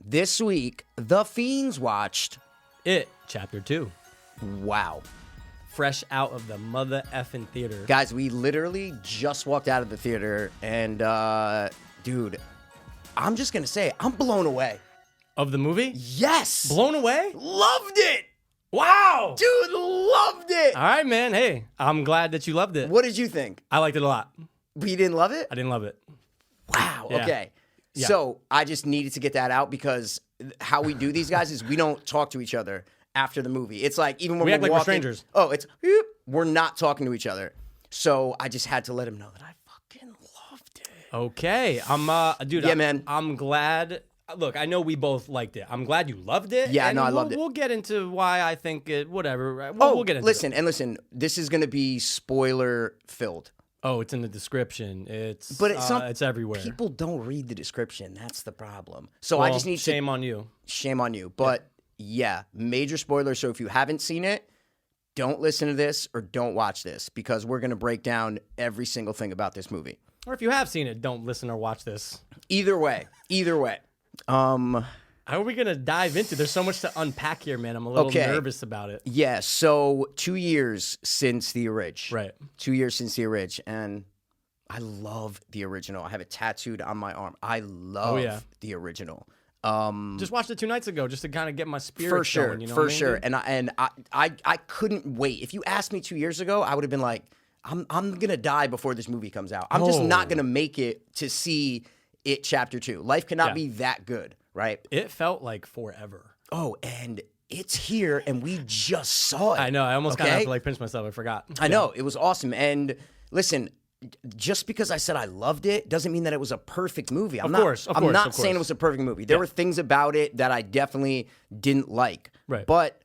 This week, the Fiends watched It, Chapter 2. Wow. Fresh out of the mother effing theater. Guys, we literally just walked out of the theater, and, dude, I'm just going to say, I'm blown away. Of the movie? Yes! Blown away? Loved it! Wow! Dude, loved it! All right, man. Hey, I'm glad that you loved it. What did you think? I liked it a lot. We didn't love it? I didn't love it. Wow, Yeah. okay. Yeah. So, I just needed to get that out because how we do these guys is we don't talk to each other after the movie. It's like, even when We we're act like we're walking, strangers. Oh, it's, we're not talking to each other. So, I just had to let him know that I fucking loved it. Okay. Dude, Yeah, man. I'm glad. Look, I know we both liked it. I'm glad you loved it. Yeah, and no, I loved it. We'll get into why I think it, whatever. Right? We'll get into listen, it. and listen, this is going to be spoiler filled. Oh, it's in the description. But It's everywhere. People don't read the description. That's the problem. So I Well, just need shame on you. Shame on you. But yeah, major spoiler. So if you haven't seen it, don't listen to this or don't watch this because we're going to break down every single thing about this movie. Or if you have seen it, don't listen or watch this. Either way. How are we going to dive into? There's so much to unpack here, man. I'm a little nervous about it. Yeah, so 2 years since the orig. Right. 2 years since the orig, and I love the original. I have it tattooed on my arm. I love the original. Just watched it 2 nights ago just to kind of get my spirit For sure, going, you know for what I mean, sure. dude? And I couldn't wait. If you asked me 2 years ago, I would have been like, I'm gonna die before this movie comes out. I'm just not gonna make it to see it Chapter 2. Life cannot be that good, right? It felt like forever. Oh, and it's here, and we just saw it. I know. I almost kind of have to like pinch myself. I forgot. I know. It was awesome. And listen, just because I said I loved it doesn't mean that it was a perfect movie. I'm not saying it was a perfect movie. There were things about it that I definitely didn't like. Right. But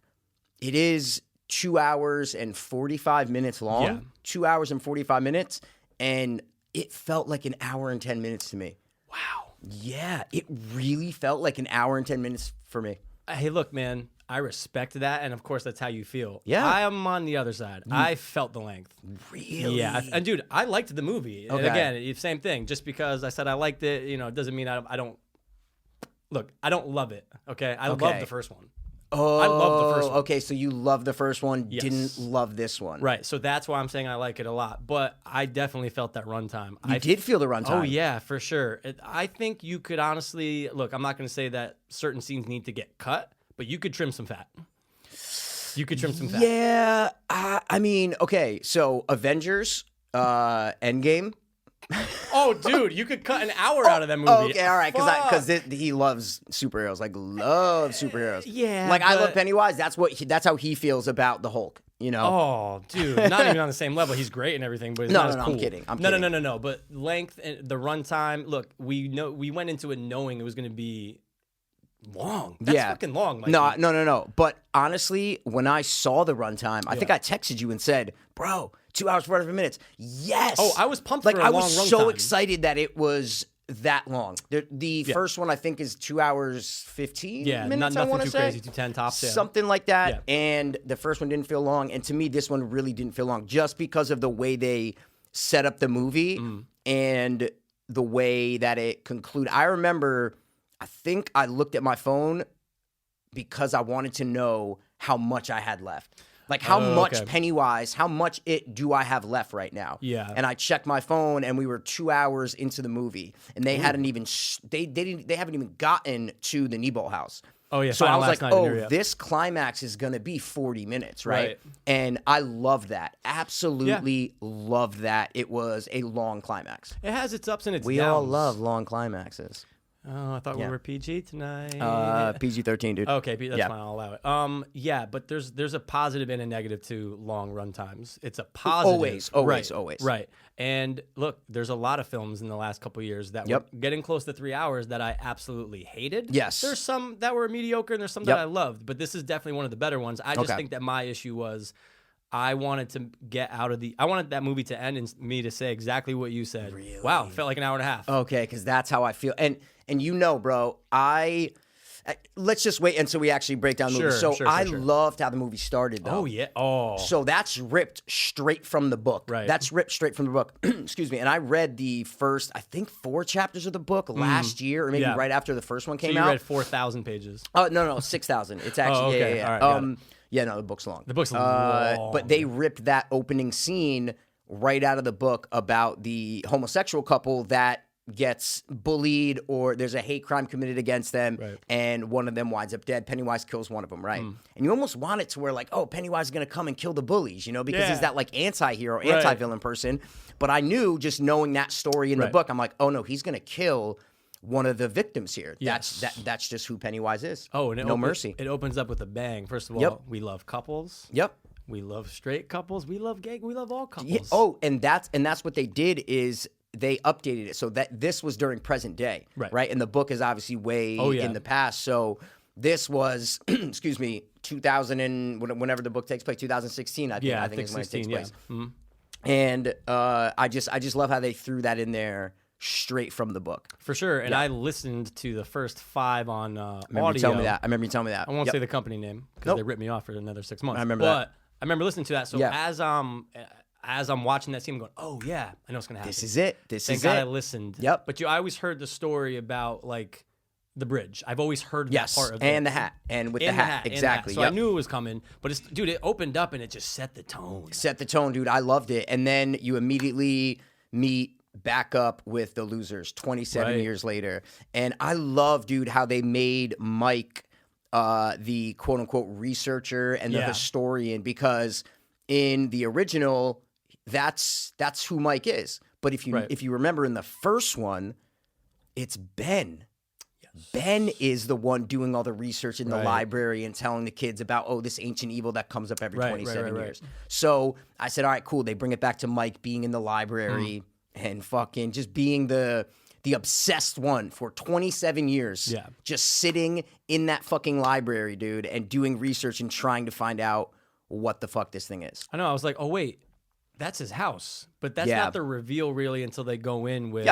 it is 2 hours and 45 minutes long. Yeah. 2 hours and 45 minutes. And it felt like an hour and 10 minutes to me. Wow. Yeah. It really felt like an hour and 10 minutes for me. Hey, look, man. I respect that, and of course, that's how you feel. Yeah. I am on the other side. I felt the length. Really? Yeah. And dude, I liked the movie. Okay. And again, same thing. Just because I said I liked it, it doesn't mean I don't. Look, I don't love it. Okay. I love the first one. Oh, I love the first one. Okay, so you love the first one, Yes. didn't love this one. Right. So that's why I'm saying I like it a lot. But I definitely felt that runtime. You did feel the runtime. Oh, yeah, for sure. I think you could honestly, look, I'm not going to say that certain scenes need to get cut, but you could trim some fat. You could trim some fat. Yeah, I mean, okay, so Avengers, Endgame. Oh, dude, you could cut an hour out of that movie. Okay, all right, because he loves superheroes, loves superheroes. Yeah, I love Pennywise. That's how he feels about the Hulk. Oh, dude, not even on the same level. He's great and everything, but he's not as cool. I'm kidding. No. But length and the runtime. Look, we went into it knowing it was going to be long. That's fucking long. No. But honestly, when I saw the runtime, I think I texted you and said, "Bro, 2 hours 45 minutes." Yes. Oh, I was pumped for a long I was so runtime. excited that it was that long. The first one I think is 2 hours 15 minutes. Nothing too say. crazy. 2:10 tops. Yeah. Something like that. Yeah. And the first one didn't feel long. And to me, this one really didn't feel long, just because of the way they set up the movie and the way that it concluded. I remember, I think I looked at my phone because I wanted to know how much I had left. How much Pennywise, how much do I have left right now? Yeah. And I checked my phone, and we were 2 hours into the movie, and they hadn't even they haven't even gotten to the Nebo house. Oh yeah. So I was like, oh, this climax is gonna be 40 minutes, right? And I love that. Absolutely love that. It was a long climax. It has its ups and its downs. We all love long climaxes. Oh, I thought we were PG tonight. PG-13, dude. Okay, that's fine. I'll allow it. Yeah, but there's a positive and a negative to long run times. It's a positive. Always. Right. And look, there's a lot of films in the last couple of years that were getting close to 3 hours that I absolutely hated. Yes. There's some that were mediocre and there's some that I loved, but this is definitely one of the better ones. I just think that my issue was I wanted to get out of I wanted that movie to end and me to say exactly what you said. Really? Wow, felt like an hour and a half. Okay, because that's how I feel. And bro, Let's just wait until we actually break down the movie. So I loved how the movie started, though. Oh, yeah. Oh. So that's ripped straight from the book. Right. That's ripped straight from the book. Excuse me. And I read the first, I think, 4 chapters of the book last year, or maybe right after the first one came out. So you read 4,000 pages. Oh, no, 6,000. It's actually, okay. All right, yeah, no, the book's long. The book's long. But they ripped that opening scene right out of the book about the homosexual couple that gets bullied, or there's a hate crime committed against them, and one of them winds up dead. Pennywise kills one of them, right? And you almost want it to where, like, oh, Pennywise is going to come and kill the bullies, you know, because he's that, like, anti-hero, anti-villain person. But I knew, just knowing that story in the book, I'm like, oh, no, he's going to kill one of the victims here. Yes. That's just who Pennywise is. Oh, and no mercy. It opens up with a bang. First of all, we love couples. Yep. We love straight couples. We love gay. We love all couples. Yeah. Oh, and that's what they did is they updated it so that this was during present day, right? And the book is obviously way in the past. So this was, excuse me, 2000 and whenever the book takes place, 2016. I think is when it takes place. And I just love how they threw that in there straight from the book. For sure. And I listened to the first 5 on audio. I remember you telling me that. I won't say the company name because they ripped me off for another 6 months. I remember that. I remember listening to that. So as I'm watching that scene, I'm going, oh, yeah, I know what's going to happen. This is it. Thank God I listened. Yep. But I always heard the story about, like, the bridge. I've always heard that part of it. And the hat. And with the hat. Exactly. So I knew it was coming. But, dude, it opened up and it just set the tone. Set the tone, dude. I loved it. And then you immediately meet back up with the losers 27 years later. And I love, dude, how they made Mike the quote-unquote researcher and the historian, because in the original, that's who Mike is. But if you remember in the first one, it's Ben. Yes. Ben is the one doing all the research in the library and telling the kids about, this ancient evil that comes up every 27 years. So I said, all right, cool. They bring it back to Mike being in the library and fucking just being the obsessed one for 27 years. Yeah. Just sitting in that fucking library, dude, and doing research and trying to find out what the fuck this thing is. I know. I was like, oh, wait, that's his house. But that's not the reveal, really, until they go in with...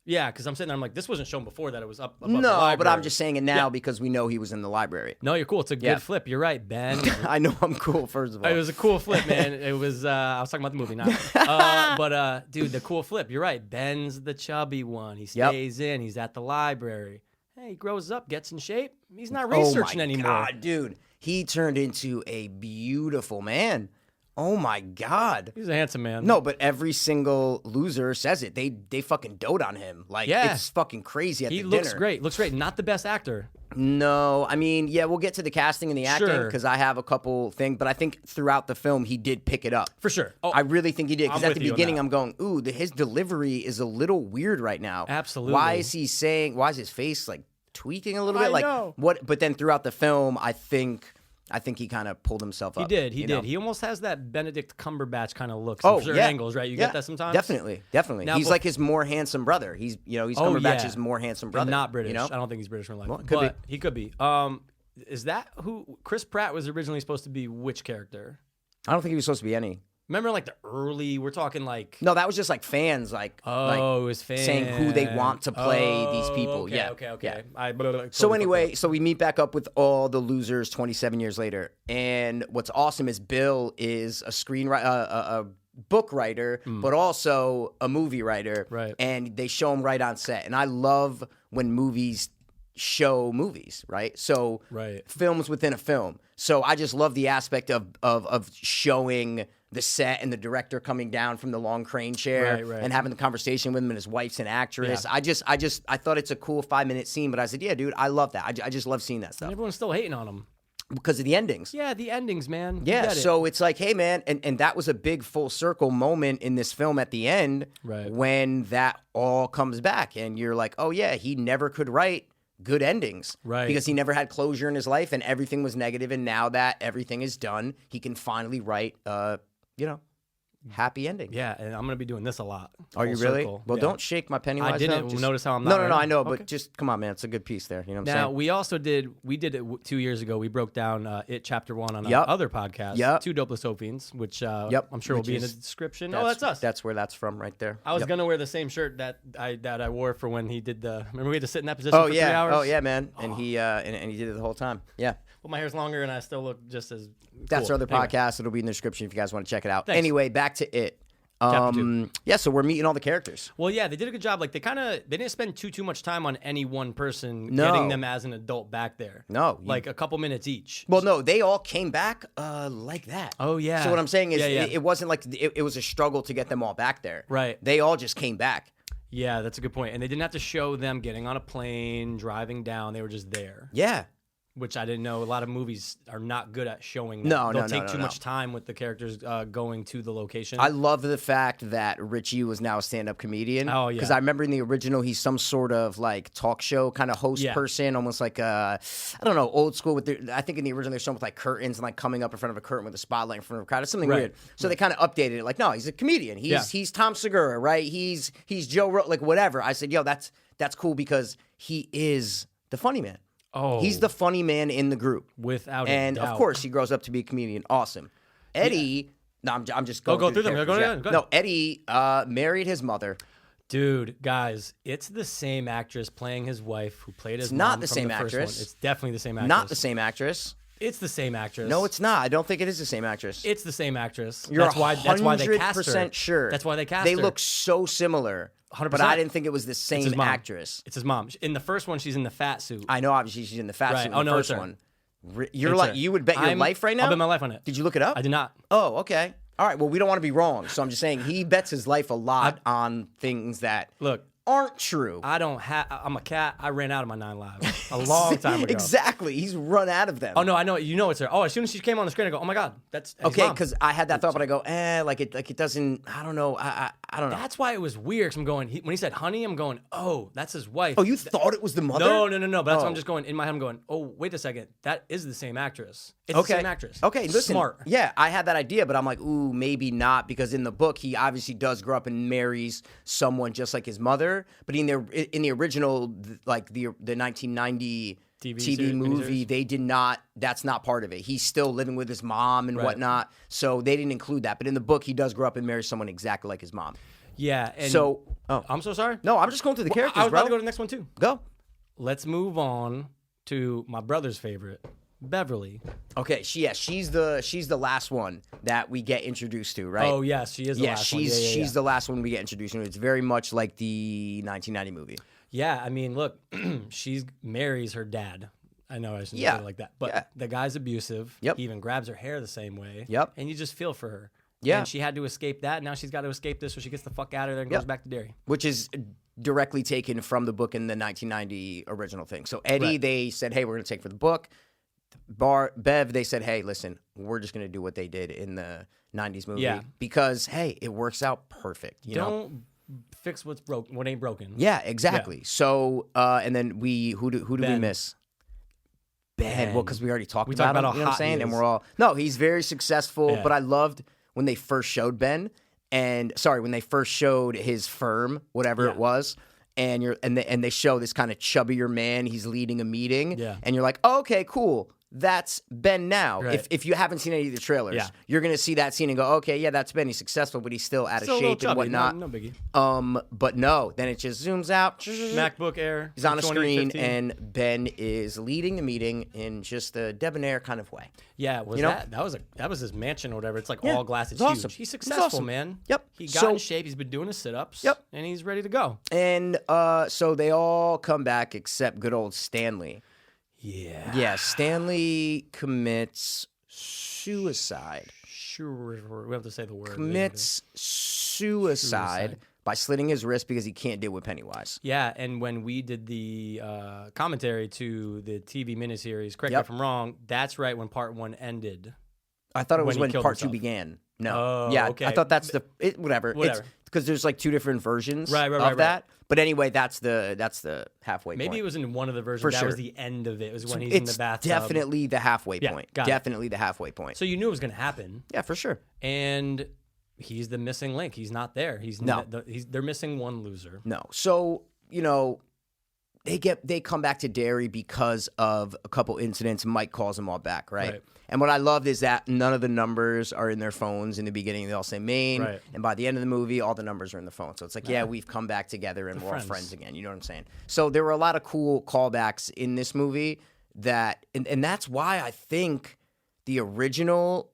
Yeah, because I'm sitting there, I'm like, this wasn't shown before that it was up above the library. But I'm just saying it now because we know he was in the library. No, you're cool. It's a good flip. You're right, Ben. I know I'm cool, first of all. It was a cool flip, man. It was, I was talking about the movie, not but, dude, the cool flip. You're right. Ben's the chubby one. He stays in. He's at the library. Hey, he grows up, gets in shape. He's not researching anymore. Oh, my God, dude. He turned into a beautiful man. Oh, my God. He's a handsome man. No, but every single loser says it. They fucking dote on him. Like, it's fucking crazy at the dinner. He looks great. Looks great. Not the best actor. No. I mean, we'll get to the casting and the acting because I have a couple things. But I think throughout the film, he did pick it up. For sure. Oh, I really think he did. Because at the beginning, I'm going, ooh, his delivery is a little weird right now. Absolutely. Why is his face, like, tweaking a little bit? I know. What? But then throughout the film, I think he kind of pulled himself up. He did. He almost has that Benedict Cumberbatch kind of look from certain angles, right? You get that sometimes? Definitely. Now, he's like his more handsome brother. He's Cumberbatch's more handsome brother. And not British. I don't think he's British in real life. Well, he could be. Is that who Chris Pratt was originally supposed to be? Which character? I don't think he was supposed to be any. Remember, like, the early, we're talking, like... No, that was just, like, fans, it was fans. Saying who they want to play these people. Okay. So anyway, so we meet back up with all the losers 27 years later. And what's awesome is Bill is a screenwriter, a book writer, but also a movie writer. Right. And they show him right on set. And I love when movies show movies, right? So films within a film. So I just love the aspect of showing the set and the director coming down from the long crane chair and having the conversation with him, and his wife's an actress. Yeah. I thought it's a cool 5-minute scene, but I said, yeah, dude, I love that. I just love seeing that stuff. And everyone's still hating on him. Because of the endings. Yeah, the endings, man. Yeah, so it's like, hey, man, and that was a big full circle moment in this film at the end when that all comes back. And you're like, oh, yeah, he never could write good endings. Right. Because he never had closure in his life and everything was negative. And now that everything is done, he can finally write, happy ending. Yeah, and I'm gonna be doing this a lot. Are you Full really? circle. Well, Yeah. don't shake my Pennywise. I didn't though. notice how I'm not. No, right I now? know, Okay. but just come on, man. It's a good piece there. You know what I'm Now saying? we also we did it 2 years ago. We broke down It Chapter 1 on Yep. our other podcast, Yep. Two Dopeless Fiends, which Yep. I'm sure will Which be in the is- description. Oh, that's us. That's where that's from, right there. I was Yep. gonna wear the same shirt that I wore for when he did the. Remember we had to sit in that position Oh for yeah. 3 hours. Oh yeah, man. And he and he did it the whole time. Yeah. Well, my hair's longer and I still look just as. That's cool. our other Anyway. podcast. It'll be in the description if you guys want to check it out. Thanks. Anyway, back to it. Chapter 2. Yeah, so we're meeting all the characters. Well, yeah, they did a good job. Like they didn't spend too much time on any one person, No. getting them as an adult back there. No, like a couple minutes each. Well, no, they all came back like that. Oh yeah. So what I'm saying is, Yeah. it wasn't like it was a struggle to get them all back there. Right. They all just came back. Yeah, that's a good point. And they didn't have to show them getting on a plane, driving down. They were just there. Yeah. Which I didn't know. A lot of movies are not good at showing that. No, They'll no, take no, too no. much time with the characters going to the location. I love the fact that Richie was now a stand-up comedian. Oh, yeah. Because I remember in the original, he's some sort of like talk show kind of host Yeah. person, almost like I don't know, old school. I think in the original, there's something with like curtains and like coming up in front of a curtain with a spotlight in front of a crowd. It's something Right. weird. So they kind of updated it. Like, no, he's a comedian. He's Yeah. Tom Segura, right? He's Joe like whatever. I said, yo, that's cool because he is the funny man. Oh. He's the funny man in the group. Without a And doubt. of course, he grows up to be a comedian. Awesome. Eddie, no, I'm just going go through through them. the Go characters, ahead, go No, ahead. Eddie married his mother. Dude, guys, it's the same actress playing his wife who played his It's not mom the from same the first actress. one. It's definitely the same actress. Not the same actress. It's the same actress. No, it's not. I don't think it is the same actress. It's the same actress. You're that's why they cast her. 100% sure. That's why they cast They her. look so similar. 100%. But I didn't think it was the It's same his mom. actress. It's his mom. In the first one, she's in the fat suit. I know, obviously, she's in the fat Right. suit in Oh, the no, first it's her. one. You're It's like, her. you would bet your life right now? I'll bet my life on it. Did you look it up? I did not. Oh, okay. All right. Well, we don't want to be wrong. So I'm just saying he bets his life a lot on things that Look, aren't true. I'm a cat. I ran out of my 9 lives a long time ago. Exactly. He's run out of them. Oh no, I know. You know it's her. Oh, as soon as she came on the screen, I go, oh my god, that's his Okay, mom. because I had that thought, but I go, like it doesn't. I don't know. I don't know. That's why it was weird. 'Cause I'm going when he said honey, I'm going, oh, that's his wife. Oh, you thought it was the mother? No. But that's why Oh. I'm just going in my head. I'm going, oh, wait a second, that is the same actress. It's Okay. the same actress. Okay, listen. Smart. Yeah, I had that idea, but I'm like, ooh, maybe not, because in the book he obviously does grow up and marries someone just like his mother. But in the original, like the 1990 TV movie, miniseries? they did not. That's not part of it. He's still living with his mom and Right. whatnot, so they didn't include that. But in the book, he does grow up and marry someone exactly like his mom. Yeah. And So, I'm so sorry. no, I'm just going through the characters, I was bro. about to go to the next one too. Go. Let's move on to my brother's favorite, Beverly. Okay, she's the last one that we get introduced to, right? Oh yes, she is the yeah, last one. she's the last one we get introduced to. It's very much like the 1990 movie. Yeah, I mean, look, she marries her dad. I know I shouldn't Yeah. say it like that, but Yeah. the guy's abusive. Yep. He even grabs her hair the same way. Yep. And you just feel for her. Yeah. And she had to escape that. Now she's got to escape this, so she gets the fuck out of there and Yep. goes back to Derry. Which is directly taken from the book in the 1990 original thing. So Eddie, Right. they said, hey, we're going to take for the book. Bev, they said, hey, listen, we're just going to do what they did in the 90s movie. Yeah. Because, hey, it works out perfect. You know? Don't fix what's broke, what ain't broken. Yeah, exactly. So, and then who do we Ben. miss? Ben. Well, because we already talked We about talked him, about how you know what I'm hot he saying? And is. we're all, no, he's very successful, Yeah. but I loved when they first showed Ben, and when they first showed his firm, whatever Yeah. it was, and they show this kind of chubbier man, he's leading a meeting, Yeah. and you're like, oh, okay, cool. That's Ben now. Right. If you haven't seen any of the trailers, Yeah. you're gonna see that scene and go, okay, yeah, that's Ben. He's successful, but he's still out of Still a little shape and chubby, whatnot. No biggie. But no, then it just zooms out. MacBook Air. He's on a screen, 2015. and Ben is leading the meeting in just a debonair kind of way. Yeah, You know? that was his mansion or whatever. It's like Yeah, all glass. It's it's huge. awesome. He's It's successful, awesome. man. Yep. He got So- in shape. He's been doing his sit-ups. Yep. And he's ready to go. And so they all come back except good old Stanley. Yeah. Yeah, Stanley commits suicide. Sure. We have to say the word. Commits suicide by slitting his wrist because he can't deal with Pennywise. Yeah, and when we did the commentary to the TV miniseries, correct me Yep. if I'm wrong, that's right when part 1 ended. I thought it was When he when killed part 2 himself. began. No. Oh, yeah, okay. I thought that's whatever. Whatever. Because there's like 2 different versions Right, of that. But anyway, that's the halfway point. Maybe it was in one of the versions. For that sure. was the end of it. It was when he's It's in the bathtub. definitely the halfway Yeah, point. got it. Definitely the halfway point. So you knew it was going to happen. Yeah, for sure. And he's the missing link. He's not there. They're missing one loser. No. So, they come back to Derry because of a couple incidents. Mike calls them all back, right? And what I loved is that none of the numbers are in their phones in the beginning. They all say Maine. Right. And by the end of the movie, all the numbers are in the phone. So it's like, we've come back together and we're all friends again. You know what I'm saying? So there were a lot of cool callbacks in this movie that, and that's why I think the original,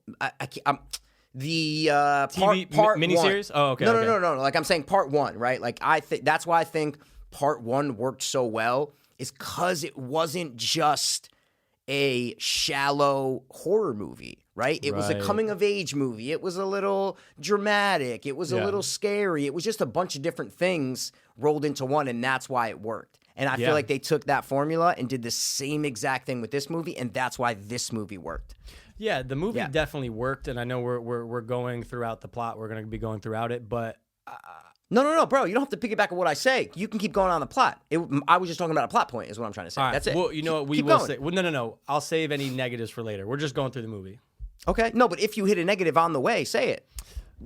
the TV part miniseries? one. Oh, okay. No. Like I'm saying part one, right? Like I think that's why I think part one worked so well is because it wasn't just a shallow horror movie, right? It was a coming of age movie. It was a little dramatic. It was a little scary. It was just a bunch of different things rolled into one, and that's why it worked. And I feel like they took that formula and did the same exact thing with this movie, and that's why this movie worked. Yeah, the movie definitely worked, and I know we're going throughout the plot. We're going to be going throughout it, but No, bro. You don't have to piggyback on what I say. You can keep going on the plot. I was just talking about a plot point is what I'm trying to say. All right. That's it. Well, you know what? We keep will going. say. Well, no. I'll save any negatives for later. We're just going through the movie. Okay. No, but if you hit a negative on the way, say it.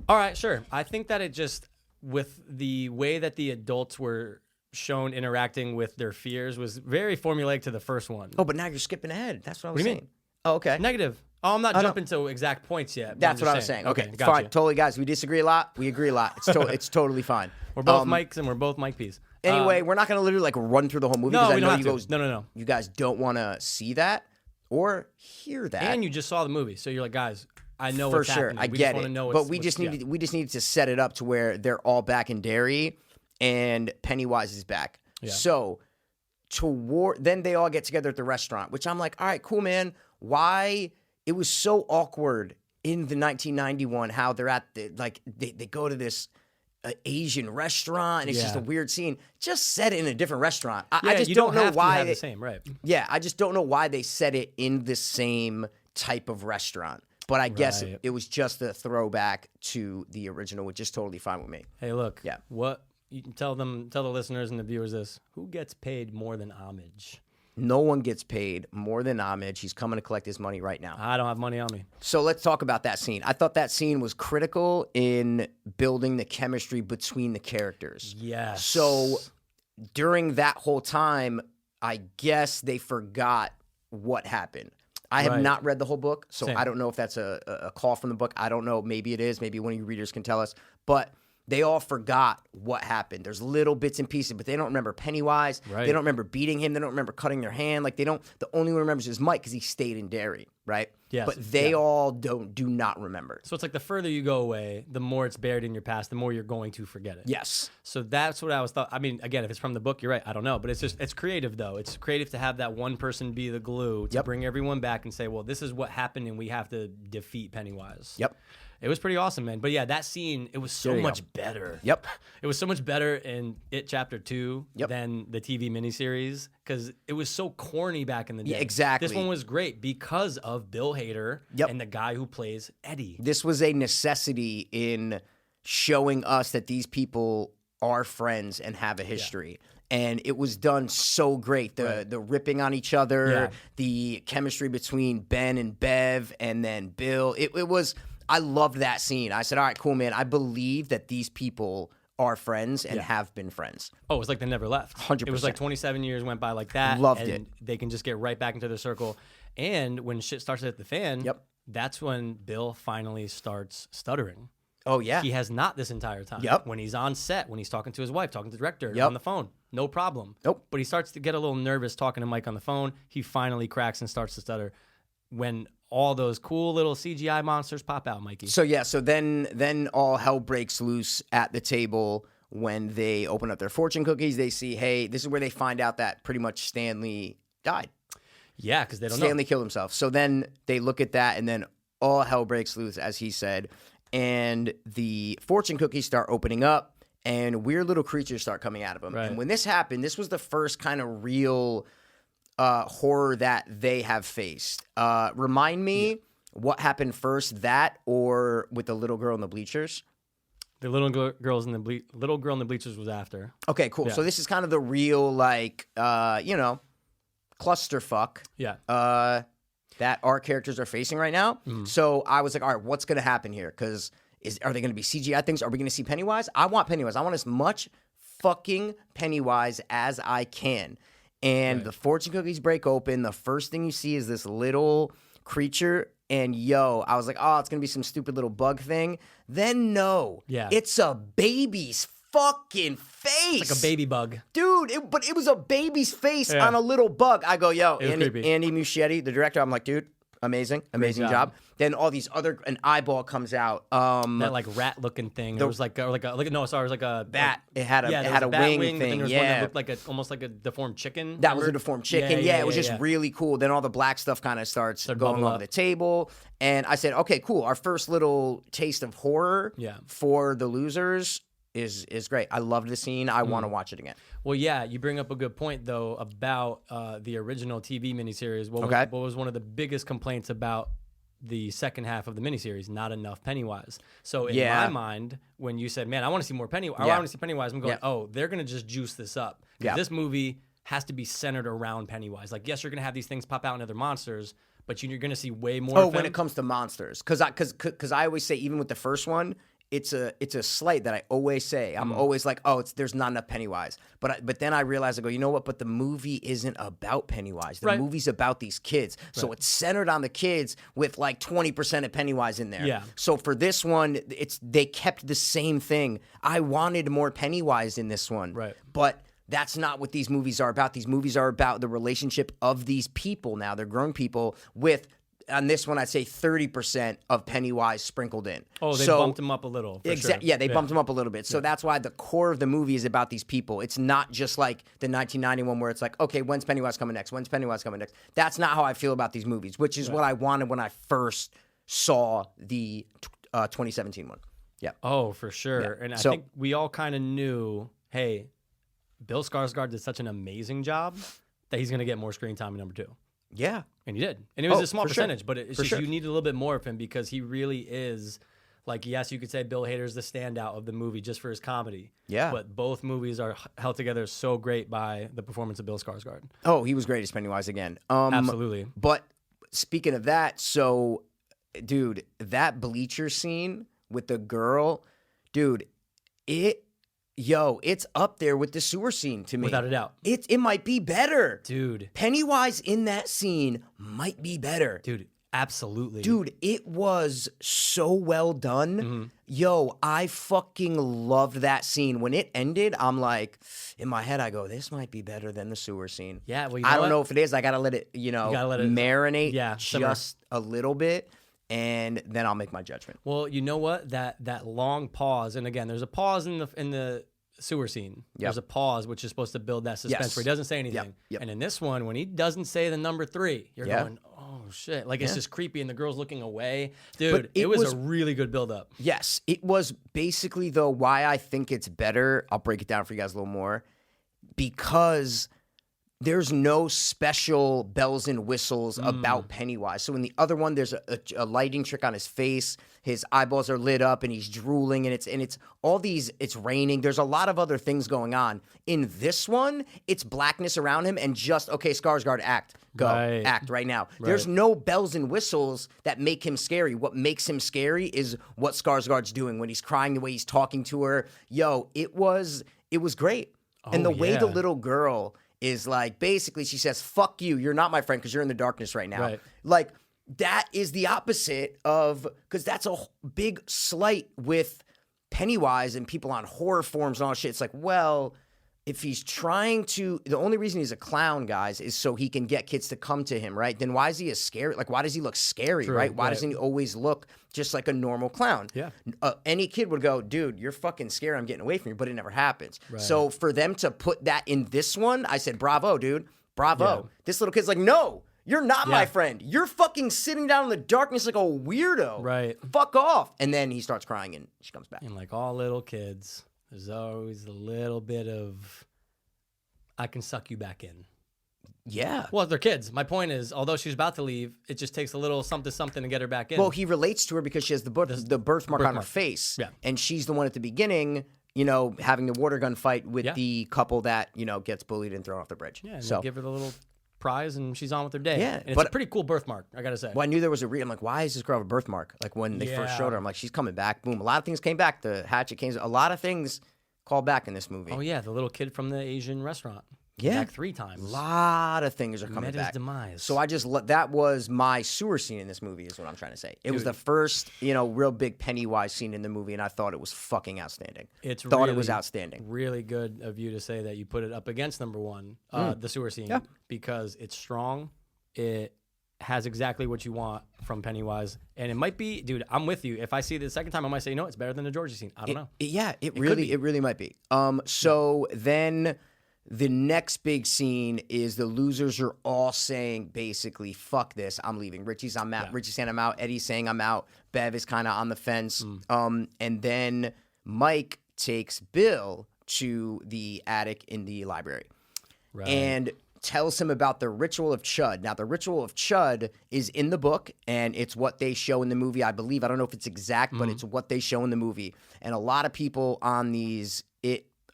All right, sure. I think that it just, with the way that the adults were shown interacting with their fears, was very formulaic to the first one. Oh, but now you're skipping ahead. That's what I was saying. Mean? Oh, okay. Negative. Oh, I'm not jumping to exact points yet. That's what I was saying. Okay, gotcha. fine. Totally, guys. We disagree a lot. We agree a lot. It's totally fine. We're both Mikes and we're both Mike P's. Anyway, we're not going to literally like run through the whole movie. No, because we I know don't have to. No. You guys don't want to see that or hear that. And you just saw the movie, so you're like, guys, I know for what's sure. happening. I We get just it. know But we just needed to set it up to where they're all back in Derry and Pennywise is back. Yeah. So then they all get together at the restaurant, which I'm like, all right, cool, man. Why? It was so awkward in the 1991 how they're at they go to this Asian restaurant and it's just a weird scene. Just set it in a different restaurant. I just don't know why the same, right? Yeah, I just don't know why they set it in the same type of restaurant. But I guess it was just a throwback to the original, which is totally fine with me. Hey, look. Yeah. What you can tell the listeners and the viewers this: who gets paid more than homage? No one gets paid more than homage. He's coming to collect his money right now. I don't have money on me. So let's talk about that scene. I thought that scene was critical in building the chemistry between the characters. Yes. So during that whole time, I guess they forgot what happened. I have not read the whole book, so I don't know if that's a call from the book. I don't know. Maybe it is. Maybe one of you readers can tell us. But they all forgot what happened. There's little bits and pieces, but they don't remember Pennywise. Right. They don't remember beating him. They don't remember cutting their hand. Like the only one who remembers is Mike because he stayed in Derry, right? Yes. But they all do not remember. So it's like the further you go away, the more it's buried in your past, the more you're going to forget it. Yes. So that's what I was thought. I mean, again, if it's from the book, you're right. I don't know, but it's creative though. It's creative to have that one person be the glue to bring everyone back and say, well, this is what happened, and we have to defeat Pennywise. Yep. It was pretty awesome, man. But yeah, that scene, it was so much better. Yep. It was so much better in It Chapter 2 than the TV miniseries because it was so corny back in the day. Yeah, exactly. This one was great because of Bill Hader and the guy who plays Eddie. This was a necessity in showing us that these people are friends and have a history. Yeah. And it was done so great. The ripping on each other, the chemistry between Ben and Bev, and then Bill. It was... I loved that scene. I said, all right, cool, man. I believe that these people are friends and have been friends. Oh, it was like they never left. 100%. It was like 27 years went by like that. Loved it. They can just get right back into their circle. And when shit starts to hit the fan, that's when Bill finally starts stuttering. Oh, yeah. He has not this entire time. Yep. When he's on set, when he's talking to his wife, talking to the director on the phone, no problem. Nope. But he starts to get a little nervous talking to Mike on the phone. He finally cracks and starts to stutter when all those cool little CGI monsters pop out, Mikey. So then all hell breaks loose at the table when they open up their fortune cookies. They see, hey, this is where they find out that pretty much Stanley died. Yeah, because they don't know. Stanley killed himself. So then they look at that, and then all hell breaks loose, as he said. And the fortune cookies start opening up, and weird little creatures start coming out of them. Right. And when this happened, this was the first kind of real horror that they have faced. Remind me what happened first, that or with the little girl in the bleachers? The little girl in the bleachers was after. Okay, cool. Yeah. So this is kind of the real, like, clusterfuck. Yeah. That our characters are facing right now. Mm. So I was like, all right, what's going to happen here? Because Are they going to be CGI things? Are we going to see Pennywise? I want Pennywise. I want as much fucking Pennywise as I can. And the fortune cookies break open. The first thing you see is this little creature. And I was like, oh, it's going to be some stupid little bug thing. Then no. Yeah. It's a baby's fucking face. It's like a baby bug. Dude, but it was a baby's face on a little bug. I go, Andy Muschietti, the director, I'm like, dude, amazing job. Then all these an eyeball comes out. That like rat looking thing. It was like a bat. It had a wing thing. One that looked almost like a deformed chicken. That was a deformed chicken. It was just really cool. Then all the black stuff kind of starts going over the table. And I said, okay, cool. Our first little taste of horror for the losers is great. I loved the scene. I want to watch it again. Well, yeah, you bring up a good point, though, about the original TV miniseries. What was one of the biggest complaints about the second half of the miniseries? Not enough Pennywise. So in my mind, when you said, man, I want to see more Pennywise, I want to see Pennywise, I'm going, oh, they're going to just juice this up. This movie has to be centered around Pennywise. Like, yes, you're going to have these things pop out in other monsters, but you're going to see way more of when it comes to monsters. Because I always say, even with the first one, it's a slight that I always say. I'm always like, there's not enough Pennywise. But then I realize, I go, you know what? But the movie isn't about Pennywise. The movie's about these kids. So it's centered on the kids with like 20% of Pennywise in there. Yeah. So for this one, they kept the same thing. I wanted more Pennywise in this one. Right. But that's not what these movies are about. These movies are about the relationship of these people now. They're grown people with, on this one, I'd say 30% of Pennywise sprinkled in. Oh, they bumped him up a little. Exactly. Yeah, they bumped him up a little bit. So that's why the core of the movie is about these people. It's not just like the 1991 where it's like, okay, when's Pennywise coming next? When's Pennywise coming next? That's not how I feel about these movies, which is what I wanted when I first saw the 2017 one. Yeah. Oh, for sure. Yeah. And I think we all kind of knew, hey, Bill Skarsgård did such an amazing job that he's going to get more screen time in number 2. Yeah. And he did. And it was a small percentage, but it's just you need a little bit more of him because he really is, like, yes, you could say Bill Hader's the standout of the movie just for his comedy. Yeah. But both movies are held together so great by the performance of Bill Skarsgård. Oh, he was great as Pennywise again. Absolutely. But speaking of that, so, dude, that bleacher scene with the girl, dude, it's up there with the sewer scene to me. Without a doubt. It might be better. Dude. Pennywise in that scene might be better. Dude, absolutely. Dude, it was so well done. Mm-hmm. I fucking loved that scene. When it ended, I'm like, in my head, I go, this might be better than the sewer scene. Yeah, well, I don't know if it is. I got to let it, marinate just a little bit. And then I'll make my judgment. Well, you know what? That long pause, and again, there's a pause in the sewer scene. Yep. There's a pause, which is supposed to build that suspense where he doesn't say anything. Yep. And in this one, when he doesn't say the number 3, you're going, oh, shit. Like, it's just creepy, and the girl's looking away. Dude, it was a really good build-up. Yes. It was basically, though, why I think it's better. I'll break it down for you guys a little more. Because there's no special bells and whistles about Pennywise. So in the other one, there's a lighting trick on his face. His eyeballs are lit up, and he's drooling, and it's all these. It's raining. There's a lot of other things going on. In this one, it's blackness around him, and just Skarsgård, act right now. Right. There's no bells and whistles that make him scary. What makes him scary is what Skarsgård's doing when he's crying, the way he's talking to her. It was great, and the way the little girl is like, basically she says, fuck you, you're not my friend because you're in the darkness right now. Right. Like, that is the opposite of, because that's a big slight with Pennywise and people on horror forums and all that shit. It's like, well, if he's trying to, the only reason he's a clown, guys, is so he can get kids to come to him, right? Then why is he a scary, like, why does he look scary, right? Why doesn't he always look just like a normal clown? Yeah. Any kid would go, dude, you're fucking scary, I'm getting away from you, but it never happens. Right. So for them to put that in this one, I said, bravo, dude, bravo. Yeah. This little kid's like, no, you're not my friend. You're fucking sitting down in the darkness like a weirdo. Right. Fuck off. And then he starts crying and she comes back. And like all little kids, there's always a little bit of, I can suck you back in. Yeah. Well, they're kids. My point is, although she's about to leave, it just takes a little something to get her back in. Well, he relates to her because she has the birthmark on her face. Yeah. And she's the one at the beginning, having the water gun fight with the couple that, gets bullied and thrown off the bridge. Yeah, and so give her the little prize and she's on with her day. Yeah, and it's a pretty cool birthmark, I gotta say. Well, I knew there was I'm like, why is this girl have a birthmark? Like when they first showed her, I'm like, she's coming back. Boom, a lot of things came back. The hatchet came. A lot of things called back in this movie. Oh yeah, the little kid from the Asian restaurant. Yeah, back 3 times. A lot of things are coming Met back. his demise. So that was my sewer scene in this movie, is what I'm trying to say. It was the first, real big Pennywise scene in the movie, and I thought it was fucking outstanding. It was outstanding. Really good of you to say that you put it up against number 1, the sewer scene, because it's strong. It has exactly what you want from Pennywise, and it might be, dude. I'm with you. If I see it the second time, I might say, it's better than the Georgie scene. I don't know. It really might be. So then. The next big scene is the losers are all saying basically, fuck this, I'm leaving. Richie's I'm out. Yeah. Richie's saying I'm out. Eddie's saying I'm out. Bev is kind of on the fence. And then Mike takes Bill to the attic in the library and tells him about the Ritual of Chud. Now, the Ritual of Chud is in the book, and it's what they show in the movie, I believe. I don't know if it's exact, but it's what they show in the movie. And a lot of people on these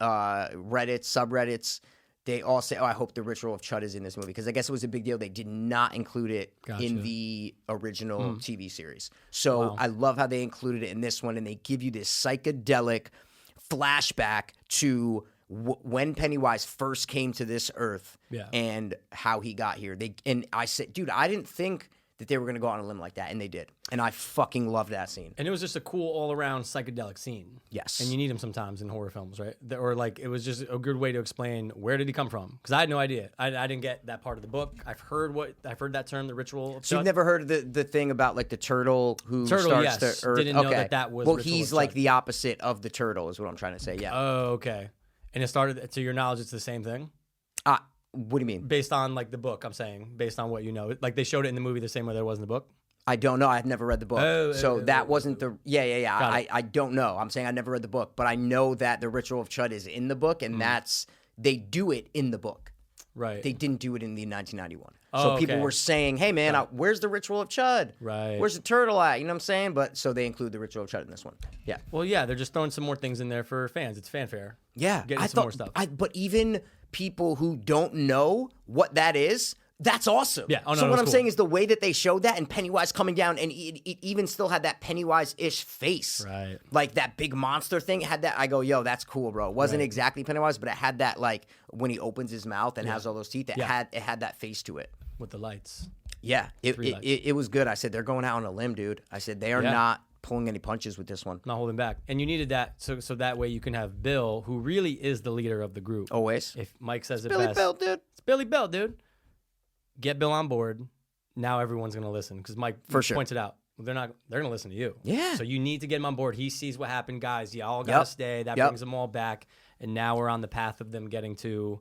Reddit, subreddits, they all say, I hope the Ritual of Chud is in this movie, because I guess it was a big deal. They did not include it in the original TV series. So I love how they included it in this one, and they give you this psychedelic flashback to when Pennywise first came to this earth and how he got here. And I said, dude, I didn't think that they were going to go on a limb like that, and they did. And I fucking loved that scene. And it was just a cool all-around psychedelic scene. Yes. And you need them sometimes in horror films, right? Or like, it was just a good way to explain where did he come from? Because I had no idea. I didn't get that part of the book. I've heard that term, the Ritual of Chud. So you've never heard of the thing about like the turtle who starts the earth? Didn't know that was Well, Ritual he's of like Chud. the opposite of the turtle is what I'm trying to say, yeah. Oh, okay. And it started, to your knowledge, it's the same thing? What do you mean? Based on like the book, I'm saying. Based on what you know. Like they showed it in the movie the same way there was in the book? I don't know. I've never read the book. That wasn't the... Yeah. I don't know. I'm saying I never read the book, but I know that the Ritual of Chud is in the book, and they do it in the book. Right. They didn't do it in the 1991. So people were saying, hey, man, where's the Ritual of Chud? Right. Where's the turtle at? You know what I'm saying? But so they include the Ritual of Chud in this one. Yeah. Well, yeah, they're just throwing some more things in there for fans. It's fanfare. Yeah. Getting some more stuff. But even people who don't know what that is... That's awesome. Yeah. Oh, no, so what I'm cool. saying is the way that they showed that and Pennywise coming down, and it even still had that Pennywise-ish face. Right. Like that big monster thing. It had that. I go, yo, that's cool, bro. It wasn't exactly Pennywise, but it had that, like, when he opens his mouth and has all those teeth, it had that face to it. With the lights. Yeah. It was good. I said, they're going out on a limb, dude. I said, they are not pulling any punches with this one. Not holding back. And you needed that so that way you can have Bill, who really is the leader of the group. Always. If Mike says it Billy best. Bill, dude. It's Billy Bill, dude. Get Bill on board. Now everyone's going to listen because Mike points it out. They're going to listen to you. Yeah. So you need to get him on board. He sees what happened, guys. Y'all got to stay. That brings them all back. And now we're on the path of them getting to,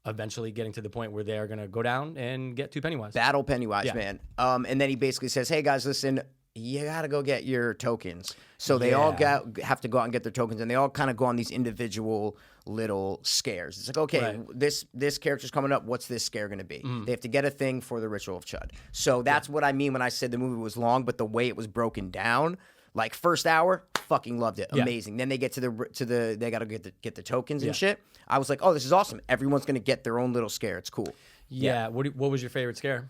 eventually getting to the point where they're going to go down and get to Pennywise. Battle Pennywise, man. And then he basically says, hey, guys, listen, you got to go get your tokens. So they all have to go out and get their tokens, and they all kind of go on these individual little scares. It's like, okay, this character's coming up. What's this scare going to be? They have to get a thing for the Ritual of Chud. So that's what I mean when I said the movie was long, but the way it was broken down, like first hour, fucking loved it. Amazing. Then they get to the they got to get the tokens and shit. I was like, oh, this is awesome. Everyone's going to get their own little scare. It's cool. Yeah. What was your favorite scare?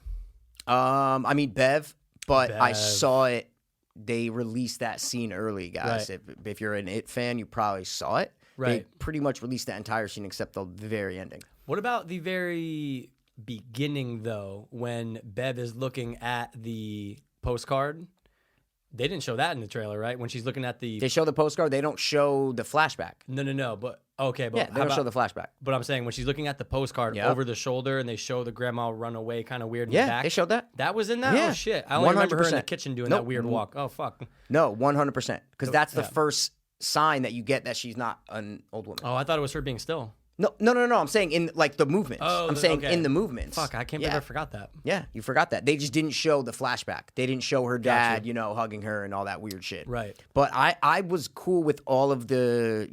I mean, Bev, but I saw it. They released that scene early, guys. Right. If you're an It fan, you probably saw it. Right. They pretty much released that entire scene except the very ending. What about the very beginning, though, when Bev is looking at the postcard? They didn't show that in the trailer, right? When she's looking at the... They show the postcard. They don't show the flashback. No. But, okay. But yeah, they don't show the flashback. But I'm saying when she's looking at the postcard over the shoulder and they show the grandma run away kind of weird in the back. Yeah, they showed that. That was in that? Yeah. Oh, shit. I only remember her in the 100%. kitchen doing that weird walk. Oh, fuck. No, 100%. Because that's the first sign that you get that she's not an old woman. Oh, I thought it was her being still. No. I'm saying in like the movements. I'm saying in the movements. Fuck, I can't believe I forgot that. Yeah, you forgot that. They just didn't show the flashback. They didn't show her dad, hugging her and all that weird shit. Right. But I was cool with all of the,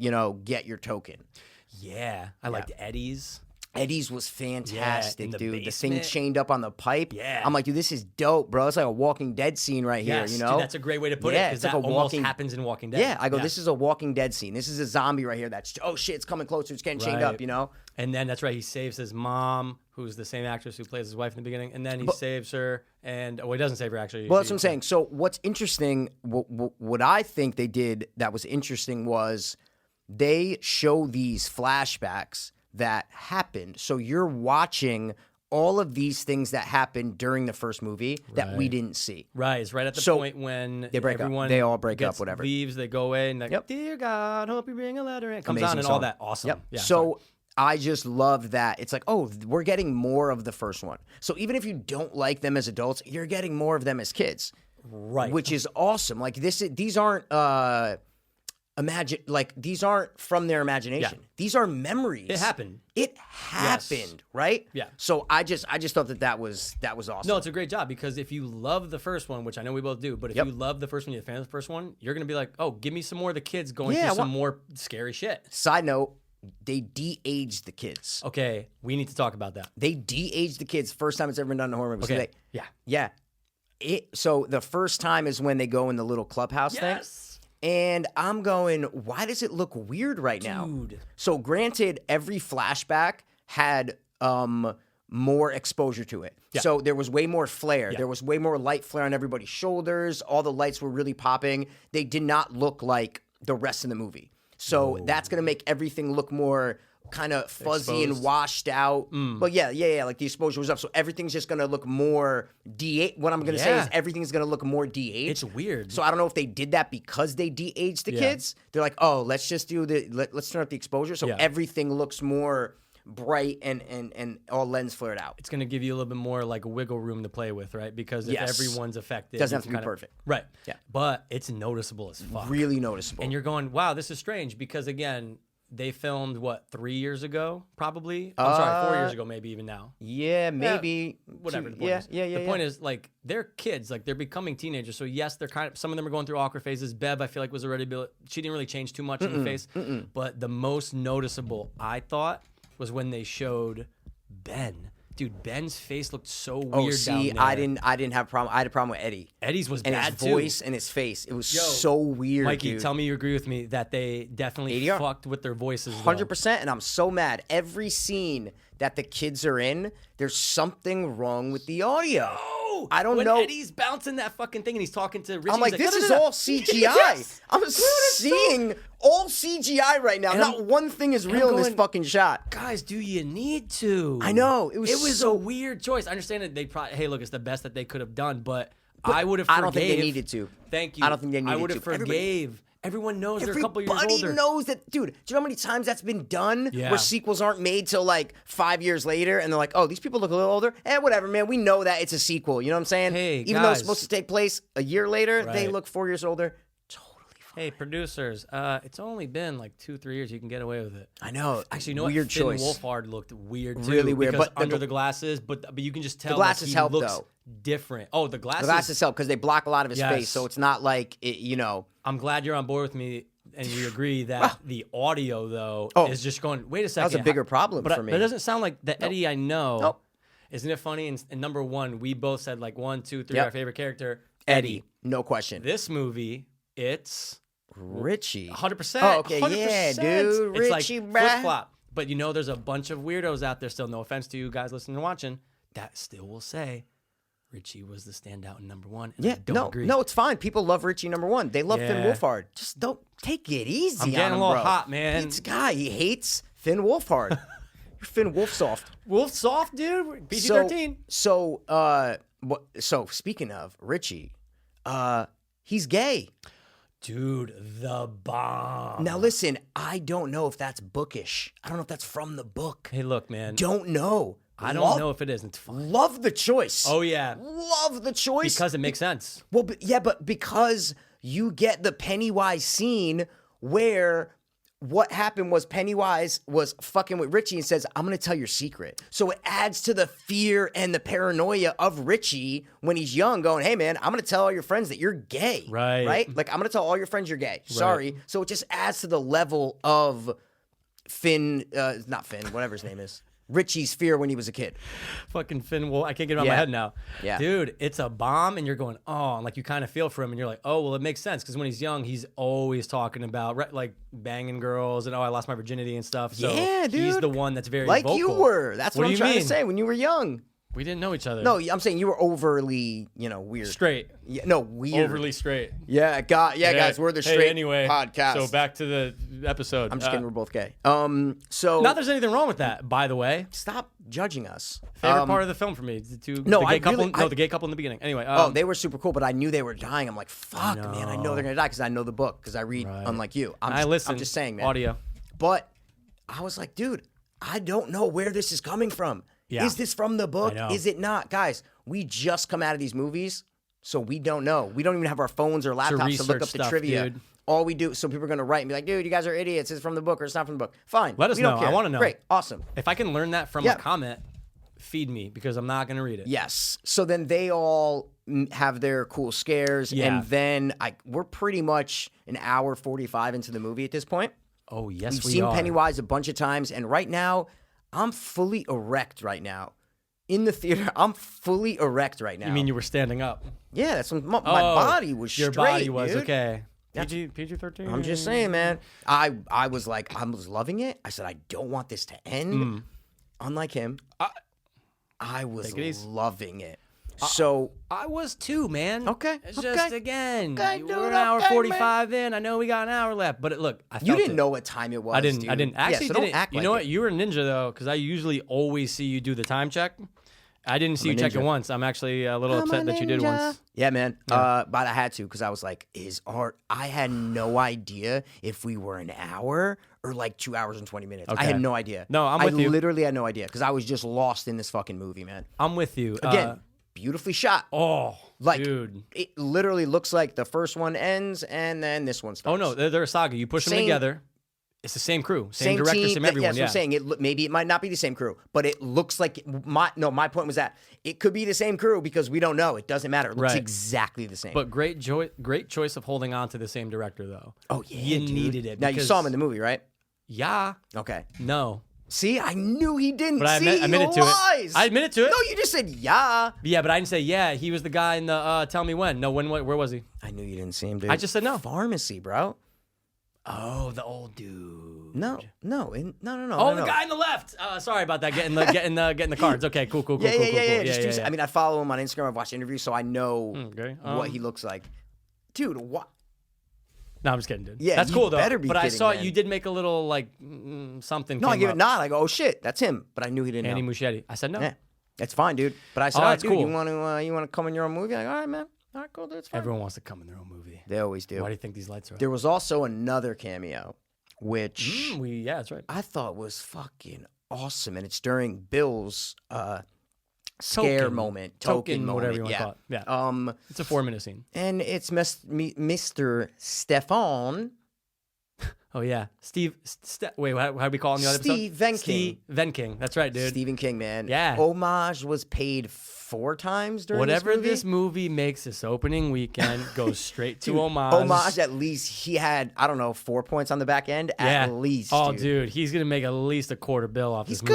get your token. Yeah. I liked Eddie's. Eddie's was fantastic, the dude. basement. The thing chained up on the pipe. Yeah. I'm like, dude, this is dope, bro. It's like a Walking Dead scene right here, Dude, that's a great way to put it because that almost happens in Walking Dead. Yeah, I go, this is a Walking Dead scene. This is a zombie right here that's, oh shit, it's coming closer, it's getting chained up, And then that's right. He saves his mom, who's the same actress who plays his wife in the beginning, and then he saves her. And he doesn't save her actually. Well, that's what I'm saying. So what's interesting, what I think they did that was interesting was they show these flashbacks that happened. So you're watching all of these things that happened during the first movie that we didn't see. Right. It's right at the point when they break everyone up. They all break up, whatever. Leaves, they go away, and like, dear God, hope you bring a letter in. It comes on and all that. Awesome. Yep. Yeah, so I just love that. It's like, oh, we're getting more of the first one. So even if you don't like them as adults, you're getting more of them as kids. Right. Which is awesome. Like these aren't these aren't from their imagination. Yeah. These are memories. It happened. Yes. Right? Yeah. So I just thought that was awesome. No, it's a great job because if you love the first one, which I know we both do, but if you love the first one, you're a fan of the first one, you're gonna be like, oh, give me some more of the kids going through some more scary shit. Side note, they de-aged the kids. Okay, we need to talk about that. They de-aged the kids. First time it's ever been done in a horror movie. Okay. So yeah. So the first time is when they go in the little clubhouse thing. And I'm going, why does it look weird right now? Dude. So granted, every flashback had more exposure to it. Yeah. So there was way more flare. Yeah. There was way more light flare on everybody's shoulders. All the lights were really popping. They did not look like the rest of the movie. So that's going to make everything look more kind of fuzzy and washed out. But yeah, like the exposure was up. So everything's just going to look more de-aged. What I'm going to say is everything's going to look more de-aged. It's weird. So I don't know if they did that because they de-aged the kids. They're like, oh, let's just do let's turn up the exposure so everything looks more bright and all lens flared out. It's going to give you a little bit more like wiggle room to play with, right? Because if everyone's affected, it doesn't have to be perfect. Right. Yeah. But it's noticeable as fuck. Really noticeable. And you're going, wow, this is strange because again, they filmed 3 years ago, probably. I'm sorry, 4 years ago, maybe even now. Yeah, maybe. Whatever. The point is. The point is, like, they're kids, like they're becoming teenagers. So yes, they're some of them are going through awkward phases. Bev, I feel like was already she didn't really change too much in the face. But the most noticeable, I thought, was when they showed Ben. Dude, Ben's face looked so weird down there. I didn't have a problem. I had a problem with Eddie. Eddie's was bad his voice and his face. It was so weird, Mikey, dude. tell me you agree with me that they definitely fucked with their voices. 100%, and I'm so mad. Every scene that the kids are in, there's something wrong with the audio. I don't know. When Eddie's bouncing that fucking thing and he's talking to Richie, I'm like, this is all CGI. I'm seeing all CGI right now. Not one thing is real in this fucking shot. Guys, do you need to? I know. It was a weird choice. I understand that they probably, hey, look, it's the best that they could have done, but I would have forgave. I don't think they needed to. Thank you. I don't think they needed to. I would have forgave. Everyone knows they're a couple years older. Everybody knows that, dude. Do you know how many times that's been done? Yeah. Where sequels aren't made till like 5 years later, and they're like, "Oh, these people look a little older." Whatever, man. We know that it's a sequel. You know what I'm saying? Hey, even though it's supposed to take place a year later, they look 4 years older. Totally fine. Hey, producers, it's only been like 2-3 years. You can get away with it. I know. Actually, you know weird what? Finn choice. Wolfhard looked weird too. Really weird, because but under the glasses, but you can just tell the glasses help looks though. Different. Oh, the glasses. The glasses help because they block a lot of his face, so it's not like it, you know. I'm glad you're on board with me. And we agree that the audio, though, is just going, wait a second. That was a bigger problem for me. But it doesn't sound like the Eddie I know. Nope. Isn't it funny? And number one, we both said like 1, 2, 3, our favorite character, Eddie. No question. This movie, it's Richie. 100%. Oh, okay. 100%. Yeah, dude. It's Richie, like flip-flop. But you know there's a bunch of weirdos out there still, no offense to you guys listening and watching, that still will say Richie was the standout in number one. And I don't agree. No, it's fine. People love Richie number one. They love Finn Wolfhard. Just don't take it easy on him, getting a little hot, man. This guy, he hates Finn Wolfhard. You're Finn Wolfsoft. Wolfsoft, dude. PG-13. So speaking of Richie, he's gay. Dude, the bomb. Now listen, I don't know if that's bookish. I don't know if that's from the book. Hey, look, man. Don't know. I don't know if it is. It's fine. Love the choice. Oh, yeah. Love the choice. Because it makes sense. Well, but because you get the Pennywise scene where what happened was Pennywise was fucking with Richie and says, I'm going to tell your secret. So it adds to the fear and the paranoia of Richie when he's young going, hey, man, I'm going to tell all your friends that you're gay. Right? Like, I'm going to tell all your friends you're gay. Sorry. So it just adds to the level of Finn, not Finn, whatever his name is. Richie's fear when he was a kid. Fucking Finn Wolf. I can't get it out of my head now. Yeah. Dude, it's a bomb, and you're going, oh, and like you kind of feel for him, and you're like, oh, well, it makes sense because when he's young, he's always talking about like banging girls and I lost my virginity and stuff. So yeah, dude. He's the one that's very like vocal. you were. That's what I'm trying to say. When you were young. We didn't know each other. No, I'm saying you were overly, weird. Straight. Yeah, no, weird. Overly straight. Yeah, guys, we're the straight anyway, podcast. So back to the episode. I'm just kidding, we're both gay. So not there's anything wrong with that, by the way. Stop judging us. Favorite part of the film for me. The gay couple in the beginning. Anyway. They were super cool, but I knew they were dying. I'm like, fuck, man, I know they're gonna die because I know the book because I read, unlike you. I'm just saying, man. Audio. But I was like, dude, I don't know where this is coming from. Yeah. Is this from the book? Is it not? Guys, we just come out of these movies, so we don't know. We don't even have our phones or laptops to look up the trivia. Dude. All we do, so people are going to write and be like, dude, you guys are idiots. It's from the book or it's not from the book. Fine. Let us know. I want to know. Great. Awesome. If I can learn that from a comment, feed me because I'm not going to read it. Yes. So then they all have their cool scares, and then we're pretty much an hour 45 into the movie at this point. Oh, yes, We've seen Pennywise a bunch of times, and right now, I'm fully erect right now. In the theater, I'm fully erect right now. You mean you were standing up? Yeah, that's when my body was straight, your body was, dude. okay. PG-13? I'm just saying, man. I was loving it. I said, I don't want this to end. Unlike him, I was loving it. So I was too, man. Okay. It's just again, Okay, we're an hour 45 in. I know we got an hour left, but look, you didn't know what time it was. I didn't. Dude. I didn't actually. So didn't. don't act you like know it. what? You were a ninja though, because I usually always see you do the time check. I didn't see you check it once. I'm actually a little upset that you did once. Yeah, man. But I had to because I was like, I had no idea if we were an hour or like 2 hours and 20 minutes. Okay. I had no idea. No, I'm with you. I literally had no idea because I was just lost in this fucking movie, man. I'm with you. Again, beautifully shot. Oh, like, dude. It literally looks like the first one ends and then this one starts. Oh, no, they're a saga. You push them together. It's the same crew, same director, team, same everyone. That's what I'm saying. Maybe it might not be the same crew, but it looks like my point was that it could be the same crew because we don't know. It doesn't matter. It looks exactly the same. But great choice of holding on to the same director, though. Oh, yeah, You needed it. Now, you saw him in the movie, right? Yeah. Okay. No. See, I knew he didn't. But I admitted to it. I admitted to it. No, you just said yeah. Yeah, but I didn't say yeah. He was the guy in the Tell Me When. No, when? Where was he? I knew you didn't see him, dude. I just said no. Pharmacy, bro. Oh, the old dude. No. Oh, No. the guy on the left. Sorry about that. Getting the cards. Okay, cool. Yeah. I I follow him on Instagram. I've watched interviews, so I know what he looks like. Dude, what? No, I'm just kidding, dude. Yeah, that's cool though. Better be but I kidding, saw man. You did make a little like something. No, I give it a nod. I go, oh shit, that's him. But I knew he didn't. Andy know. Muschietti. I said no. Yeah, that's fine, dude. But I said, that's dude, cool. you want to come in your own movie? Like, all right, man. All right, cool, dude. It's fine. Everyone wants to come in their own movie. They always do. Why do you think these lights are up? There was also another cameo, which that's right. I thought was fucking awesome, and it's during Bill's scare moment, token moment, whatever you want to call it. Yeah. It's a 4-minute scene, and it's Mr. Stefan. Oh yeah, wait, how do we call him the other episode? Steve Venking. That's right, dude. Stephen King, man. Yeah. Homage was paid 4 times during whatever this movie makes this opening weekend goes straight to homage. Homage, at least he had 4 points on the back end. At least. Oh, dude, he's gonna make at least a $250 bill off this movie.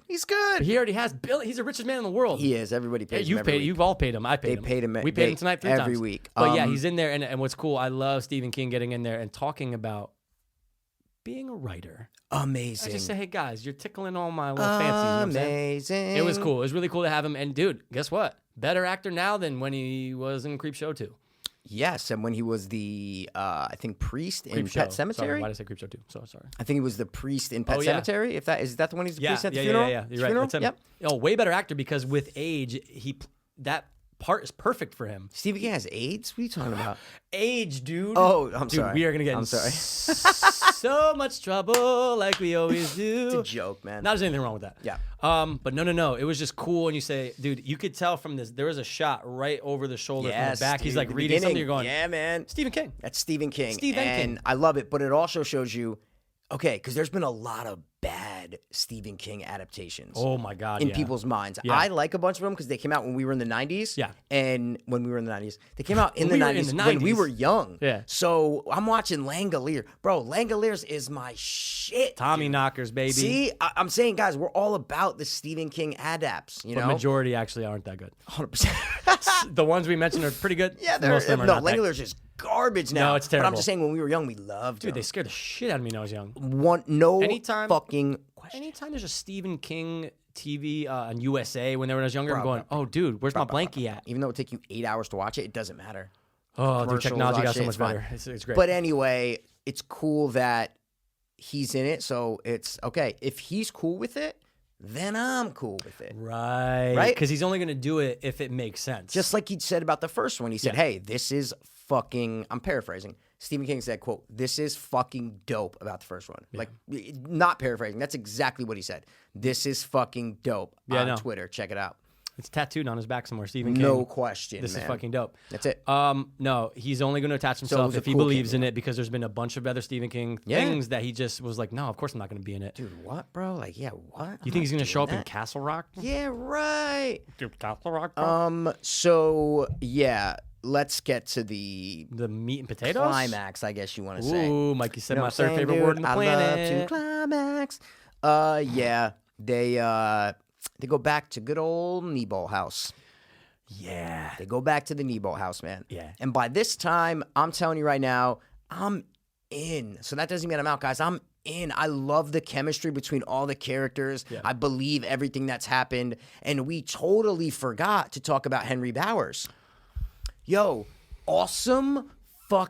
He's good. But he already has Bill. He's the richest man in the world. He is. Everybody pays him. You've all paid him. I paid him. They paid him. We paid him tonight 3 times every week. But yeah, he's in there, and what's cool, I love Stephen King getting in there and talking about being a writer. Amazing. I just say, hey guys, you're tickling all my little fancies. You know what I'm saying? Amazing. It was cool. It was really cool to have him. And dude, guess what? Better actor now than when he was in Creepshow 2. Yes, and when he was the I think priest in Pet Sematary. Sorry, why did I say Creepshow 2? So sorry. I think he was the priest in Pet Sematary. If that is that the one he's the priest at the yeah, funeral? Yeah. You're right. That's him. Yep. Oh, way better actor because with age, that part is perfect for him. Stephen King has AIDS? What are you talking about? Age, dude. Oh, I'm sorry. We are going to get in sorry. so much trouble like we always do. It's a joke, man. Not there's anything wrong with that. Yeah. But no. It was just cool. And you say, dude, you could tell from this, there was a shot right over the shoulder from the back. He's like reading something. You're going, yeah, man. Stephen King. That's Stephen King. Stephen King. I love it. But it also shows you, okay, because there's been a lot of bad bad Stephen King adaptations. Oh my God. In yeah. people's minds. Yeah. I like a bunch of them because they came out when we were in the 90s. Yeah. And when we were in the 90s. They came out in, the, we were 90s in the when we 90s. were young. Yeah. So I'm watching Langolier. Bro, Langoliers is my shit. Tommy Knockers, baby. See, I'm saying, guys, we're all about the Stephen King adapts, you But know? majority actually aren't that good. 100%. The ones we mentioned are pretty good. Yeah, Most of them are no, not that- Langoliers is garbage now. No, it's But I'm terrible. just saying, when we were young, we loved Dude, them. they scared the shit out of me when I was young. No Anytime- fucking question. Anytime there's a Stephen King TV on USA when I was younger, I'm going, bro, oh, dude, where's my blankie at? Even though it would take you 8 hours to watch it, it doesn't matter. Oh, dude, Commercials, technology all got that so shit, much it's fine. better. It's great. But anyway, it's cool that he's in it. So it's okay. If he's cool with it, then I'm cool with it. right. Right? Because he's only going to do it if it makes sense. Just like he said about the first one. He said, hey, this is fucking, I'm paraphrasing. Stephen King said, quote, this is fucking dope about the first one. Like, not paraphrasing. That's exactly what he said. This is fucking dope on Twitter. Check it out. It's tattooed on his back somewhere. Stephen King. No question, This man. is fucking dope. That's it. No, he's only going to attach it himself was a if he cool believes King, in it because there's been a bunch of other Stephen King things that he just was like, no, of course I'm not going to be in it. Dude, what, bro? Like, yeah, what? You think he's going to show up in Castle Rock? Yeah, right. Dude, Castle Rock? Bro? So, yeah, let's get to the The meat and potatoes? climax, I guess you want to say. Ooh, Mikey said You know my what I'm third saying, favorite dude? word in the I love planet. to climax. Yeah, they go back to good old Kneeball House. Yeah. They go back to the Kneeball House, man. Yeah. And by this time, I'm telling you right now, I'm in. So that doesn't mean I'm out, guys. I'm in. I love the chemistry between all the characters. Yeah. I believe everything that's happened. And we totally forgot to talk about Henry Bowers. Yo, awesome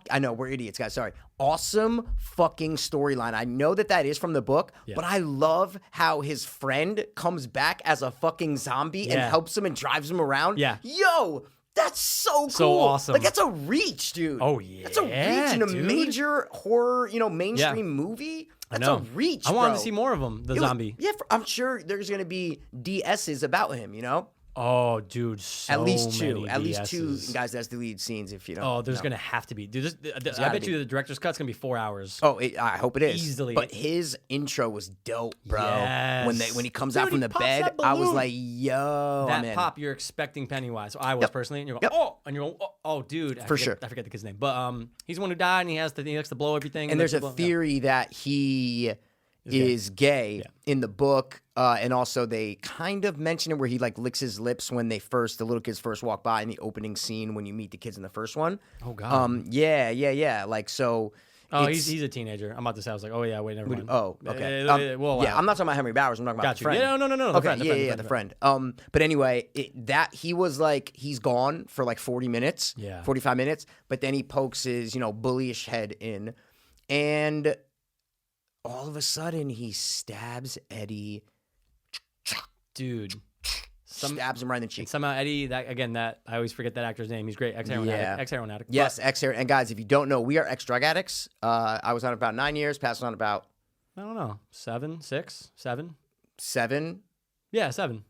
I know, we're idiots, guys. Sorry. Awesome fucking storyline. I know that is from the book, but I love how his friend comes back as a fucking zombie and helps him and drives him around. Yeah. Yo, that's so cool. So awesome. Like, that's a reach, dude. Oh, yeah, That's a reach in a dude. major horror, mainstream movie. That's a reach, I wanted bro. to see more of him, the zombie. I'm sure there's going to be DSs about him, Oh, dude, so At least two. many At least two BSs. guys that's the lead scenes, if you don't Oh, there's know. going to have to be. Dude, I gotta bet be. you the director's cut's going to be 4 hours. Oh, I hope it is. Easily. But his intro was dope, bro. Yes. When he comes Dude, out from he the pops bed, that I was balloon. like, yo, I'm That in. pop, you're expecting Pennywise. So I was personally, and you're going, oh, and you're going, oh, dude. For sure. I forget the kid's name. But he's the one who died, and he likes to blow everything. And there's a theory. theory that he is gay in the book, and also they kind of mention it where he like licks his lips when the little kids first walk by in the opening scene when you meet the kids in the first one. Oh God. Yeah. Like so. Oh, it's- he's a teenager. I'm about to say, I was like, oh yeah, wait, never mind. Oh, okay. Well, yeah, I'm not talking about Henry Bowers. I'm talking about Got the you. friend. Yeah, no. The Okay, friend, the friend. But anyway, that he was like, he's gone for like 40 minutes, 45 minutes, but then he pokes his, bullyish head in, and all of a sudden he stabs Eddie. Dude. Stabs him right in the cheek. And somehow Eddie, I always forget that actor's name. He's great. Ex-heroin addict. Yes, ex-heroin. And guys, if you don't know, we are ex-drug addicts. I was on about 9 years, passed on about... I don't know, 7, 6, 7? 7? Yeah, 7.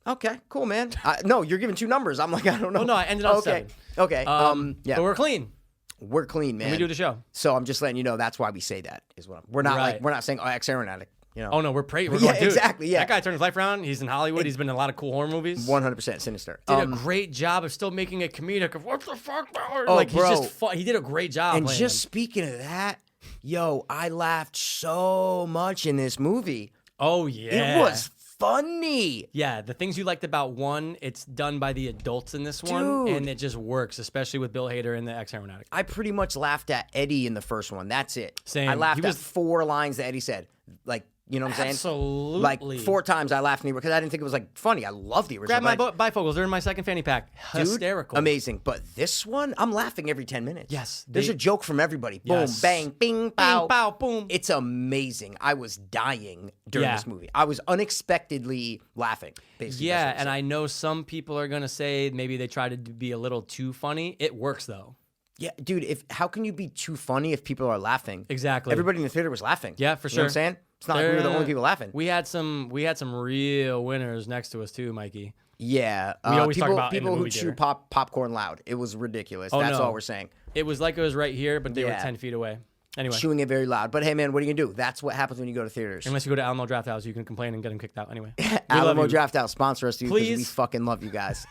Okay, cool, man. No, you're giving two numbers. I'm like, I don't know. Oh, no, I ended on 7. Okay. Yeah. But we're clean. We're clean, man. And we do the show. So I'm just letting you know that's why we say that. We're not Right. we're not saying ex-heroin addict. Oh no, we're going, Yeah, dude, exactly, yeah. That guy turned his life around. He's in Hollywood. He's been in a lot of cool horror movies. 100% sinister. Did a great job of still making it comedic. Of what the fuck? Oh, like bro. he's just he did a great job. And playing just him. speaking of that, yo, I laughed so much in this movie. Oh yeah, It was funny. Yeah, the things you liked about one, it's done by the adults in this one, Dude. and it just works, especially with Bill Hader and the ex-heroin addict. I pretty much laughed at Eddie in the first one. That's it. Same. I laughed He was- at 4 lines that Eddie said. Like, you know what I'm saying? Absolutely. Like 4 times I laughed because I didn't think it was like funny. I love the original. Grab my but bifocals. They're in my second fanny pack. dude, Hysterical. amazing. But this one, I'm laughing every 10 minutes. Yes, There's they- a joke from everybody. Boom, Yes. bang, bing, pow. Bing, pow, boom. It's amazing. I was dying during Yeah. this movie. I was unexpectedly laughing. Basically, Yeah, that's what and I'm I know some people are gonna say maybe they try to be a little too funny. It works though. yeah, dude. How can you be too funny if people are laughing? Exactly. Everybody in the theater was laughing. Yeah, for You know what I'm sure. saying? It's not like we were the only people laughing. We had some real winners next to us too, Mikey. Yeah, We always talk people, about in the people who movie chew theater. popcorn loud. It was ridiculous. Oh, That's no. all we're saying. It was like it was right here, but they were Yeah. 10 feet away. Anyway. chewing it very loud. But hey, man, what are you gonna do? That's what happens when you go to theaters. Unless you go to Alamo Draft House, you can complain and get him kicked out. Anyway, we love Alamo you. Draft House, sponsor us, dude, because we Please. fucking love you guys.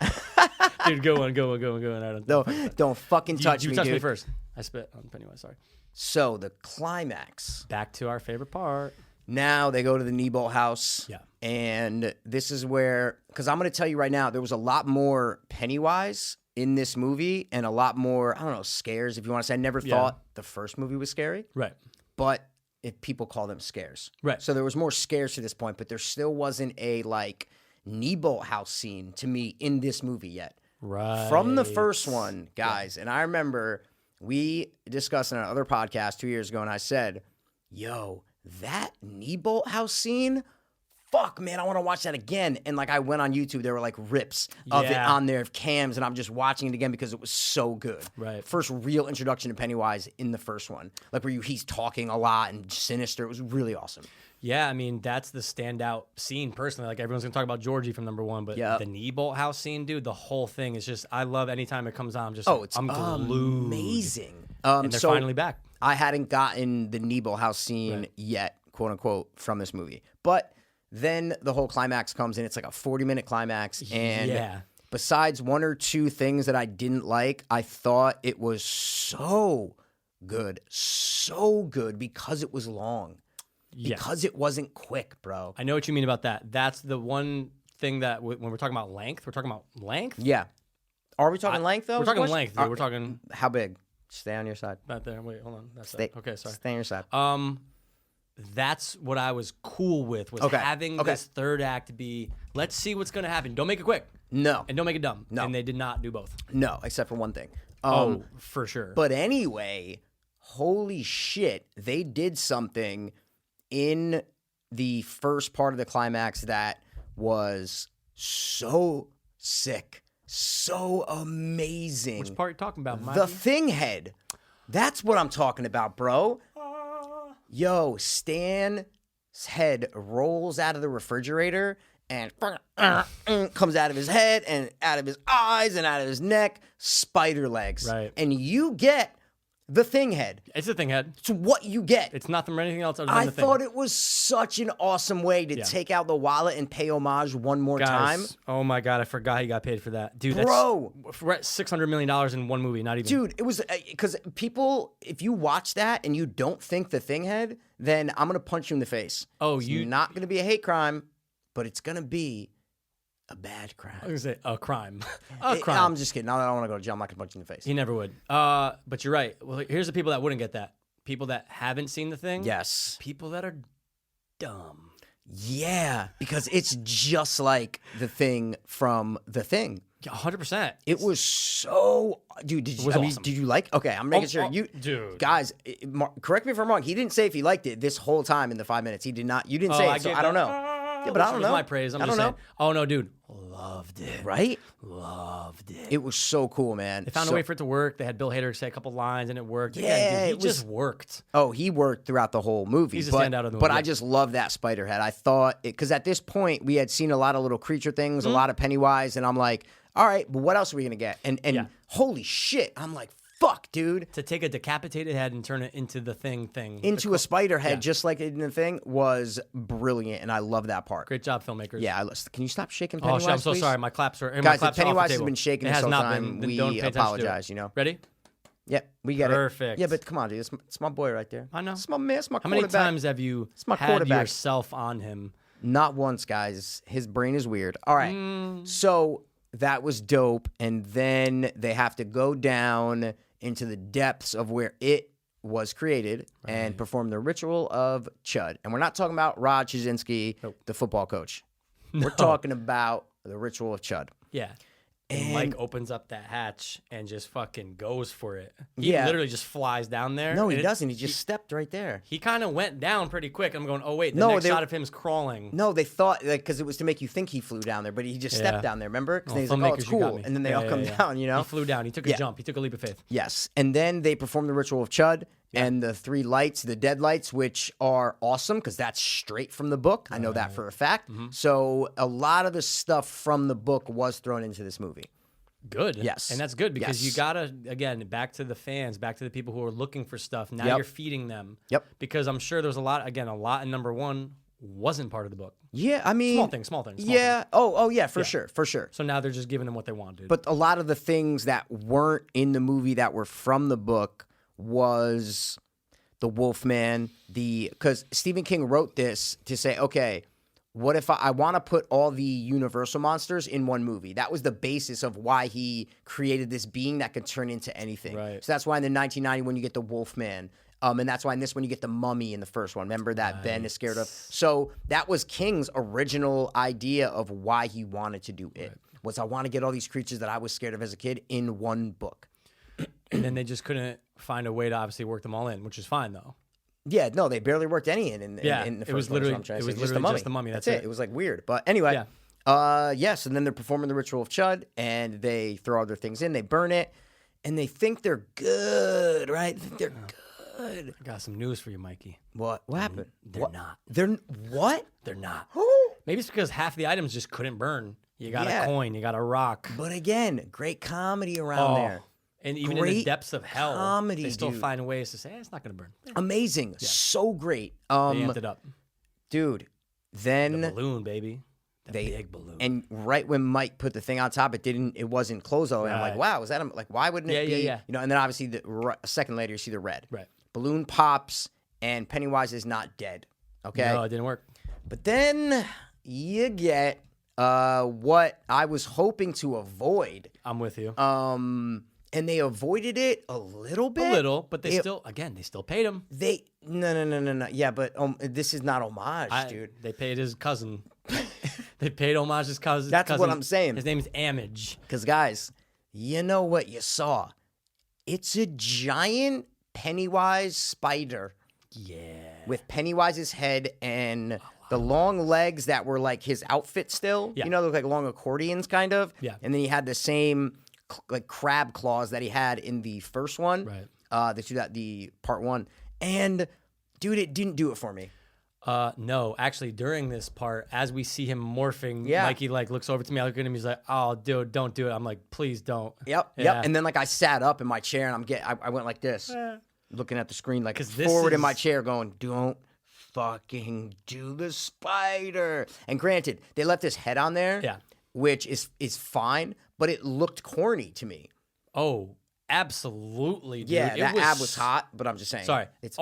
Dude, go on. I Don't fucking touch you me, touched dude. me first. I spit on Pennywise. Sorry. So the climax. Back to our favorite part. Now they go to the Nebolt house. Yeah. And this is where, because I'm going to tell you right now, there was a lot more Pennywise in this movie and a lot more, I don't know, scares, if you want to say. I never thought the first movie was scary. Right. But if people call them scares. Right. So there was more scares to this point, but there still wasn't a, Nebolt house scene to me in this movie yet. Right. From the first one, guys, and I remember we discussed in another podcast 2 years ago, and I said, yo, that Nebolt house scene, fuck, man, I want to watch that again. And I went on YouTube, there were rips of it on their cams, and I'm just watching it again because it was so good. Right. First real introduction to Pennywise in the first one, where he's talking a lot and sinister. It was really awesome. Yeah, I mean, that's the standout scene personally. Everyone's going to talk about Georgie from number one, but the Nebolt house scene, dude, the whole thing is just, I love anytime it comes on. I'm glued. Amazing. And they're finally back. I hadn't gotten the Nebolt house scene yet, quote unquote, from this movie. But then the whole climax comes in. It's a 40-minute climax. And besides one or two things that I didn't like, I thought it was so good because it was long. Because it wasn't quick, bro. I know what you mean about that. That's the one thing that when we're talking about length, we're talking about length? Yeah. Are we talking length, though? We're talking length, dude. We're talking... How big? Stay on your side. Back there. Wait, hold on. That's it. Okay, sorry. Stay on your side. That's what I was cool with, was having this third act be, let's see what's going to happen. Don't make it quick. No. And don't make it dumb. No. And they did not do both. No, except for one thing. For sure. But anyway, holy shit, they did something in the first part of the climax that was so sick, so amazing. Which part are you talking about, Mike? The thing head. That's what I'm talking about, bro. Yo, Stan's head rolls out of the refrigerator and comes out of his head and out of his eyes and out of his neck, spider legs. Right. And you get the thing head. It's a thing head. It's what you get. It's nothing from anything else other than I the thing. thought it was such an awesome way to take out the wallet and pay homage one more time. Oh my God, I forgot he got paid for that. Dude, Bro. That's $600 million in one movie, not even. Dude, it was, because people, if you watch that and you don't think the thing head, then I'm going to punch you in the face. Oh, it's not going to be a hate crime, but it's going to be a bad crime. I was going to say a crime. Crime. I'm just kidding. I don't want to go to jail. I'm not going to punch you in the face. He never would. But you're right. Well, here's the people that wouldn't get that. People that haven't seen the thing. Yes. People that are dumb. Yeah, because it's just like the thing from The Thing. 100%. It was so, dude. Did you? Awesome. Did you like? Okay, I'm making sure you, dude. Guys. Correct me if I'm wrong. He didn't say if he liked it this whole time in the 5 minutes. He did not. You didn't say it, so I don't know. Yeah, but I don't know. My praise. I don't know. Oh no, dude. Loved it. Right? Loved it. It was so cool, man. They found a way for it to work. They had Bill Hader say a couple lines, and it worked. Yeah, Again, dude, it just worked. Oh, he worked throughout the whole movie. He's a standout of the movie. But I just love that spider head. I thought, because at this point, we had seen a lot of little creature things, a lot of Pennywise, and I'm like, all right, but what else are we going to get? And holy shit, I'm like, fuck, dude. To take a decapitated head and turn it into the thing. Into a spider head, just like in The Thing, was brilliant, and I love that part. Great job, filmmakers. Yeah, can you stop shaking Pennywise, I'm so please? sorry. My claps are... Guys, my if Pennywise has been been shaking this whole time, we apologize, you know? Ready? Yep, we get it. Perfect. Yeah, but come on, dude. It's my boy right there. I know. It's my man. It's my How quarterback. many times have you my had quarterback. yourself on him? Not once, guys. His brain is weird. All right. So that was dope. And then they have to go down into the depths of where it was created and perform the Ritual of Chud. And we're not talking about Rod Kaczynski, the football coach. We're talking about the Ritual of Chud. Yeah. And Mike opens up that hatch and just fucking goes for it. He Yeah. literally just flies down there. No, he doesn't. He just stepped right there. He kind of went down pretty quick. I'm going, oh, wait, the next shot of him is crawling. No, they thought, because it was to make you think he flew down there, but he just stepped down there, remember? Because he's like, oh, it's cool. And then they all come down, you know? He flew down. He took a jump. He took a leap of faith. Yes. And then they perform the Ritual of Chud and the 3 lights, the dead lights, which are awesome because that's straight from the book. I know that for a fact. So a lot of the stuff from the book was thrown into this movie. good. Yes. And that's good because Yes. you gotta, again, back to the fans, back to the people who are looking for stuff. Now Yep. you're feeding them. Yep. Because I'm sure there's a lot in number 1 wasn't part of the book. Yeah, I mean, Small things. Yeah. Oh, yeah, for sure. So now they're just giving them what they want, dude. But a lot of the things that weren't in the movie that were from the book was the Wolfman, because Stephen King wrote this to say, okay, what if I want to put all the Universal monsters in one movie? That was the basis of why he created this being that could turn into anything. Right. So that's why in the 1990 when you get the Wolfman, and that's why in this one you get the mummy in the first one. Remember that Ben is scared of? So that was King's original idea of why he wanted to do it. Was I want to get all these creatures that I was scared of as a kid in one book. And then they just couldn't find a way to obviously work them all in, which is fine though. Yeah, no, they barely worked any in the first it was one. literally Just the mummy. That's it. It was like weird, but anyway, yes. And then they're performing the Ritual of Chud, and they throw all their things in, they burn it, and they think they're good, right? They think they're good. I got some news for you, Mikey. What happened? They're not. They're what? They're not. Maybe it's because half the items just couldn't burn. You got Yeah. a coin, you got a rock. But again, great comedy around there. And even in the Great depths of hell, comedy, they still dude. find ways to say, it's not going to burn. Amazing, so great. They amped it up. Dude, then The balloon, baby. The big balloon. And right when Mike put the thing on top, it wasn't Clozo, and I'm like, Right. wow, is that like why wouldn't it be? Yeah. You know, and then obviously a second later you see the red. Right. Balloon pops, and Pennywise is not dead. Okay, No, it didn't work. but then you get what I was hoping to avoid. I'm with you. And they avoided it a little bit. A little, but they still paid him. No. Yeah, but this is not homage, dude. They paid his cousin. They paid Homage's cousin. That's what I'm saying. His name is Amage. Because, guys, you know what you saw? It's a giant Pennywise spider. Yeah. With Pennywise's head and the long legs that were like his outfit still. Yeah. You know, they look like long accordions, kind of. Yeah. And then he had the same like crab claws that he had in the first one. Right. The part 1. And, dude, it didn't do it for me. No, actually, during this part, as we see him morphing, Yeah. Mikey like looks over to me. I look at him. He's like, "Oh, dude, don't do it." I'm like, "Please don't." Yep. Yeah. And then like I sat up in my chair and I went like this, looking at the screen like 'Cause this forward in my is- chair, going, "Don't fucking do the spider." And granted, they left his head on there, Yeah. which is fine, but it looked corny to me. Oh, absolutely, dude. Yeah, It that ab was hot, but I'm just saying. Sorry. It's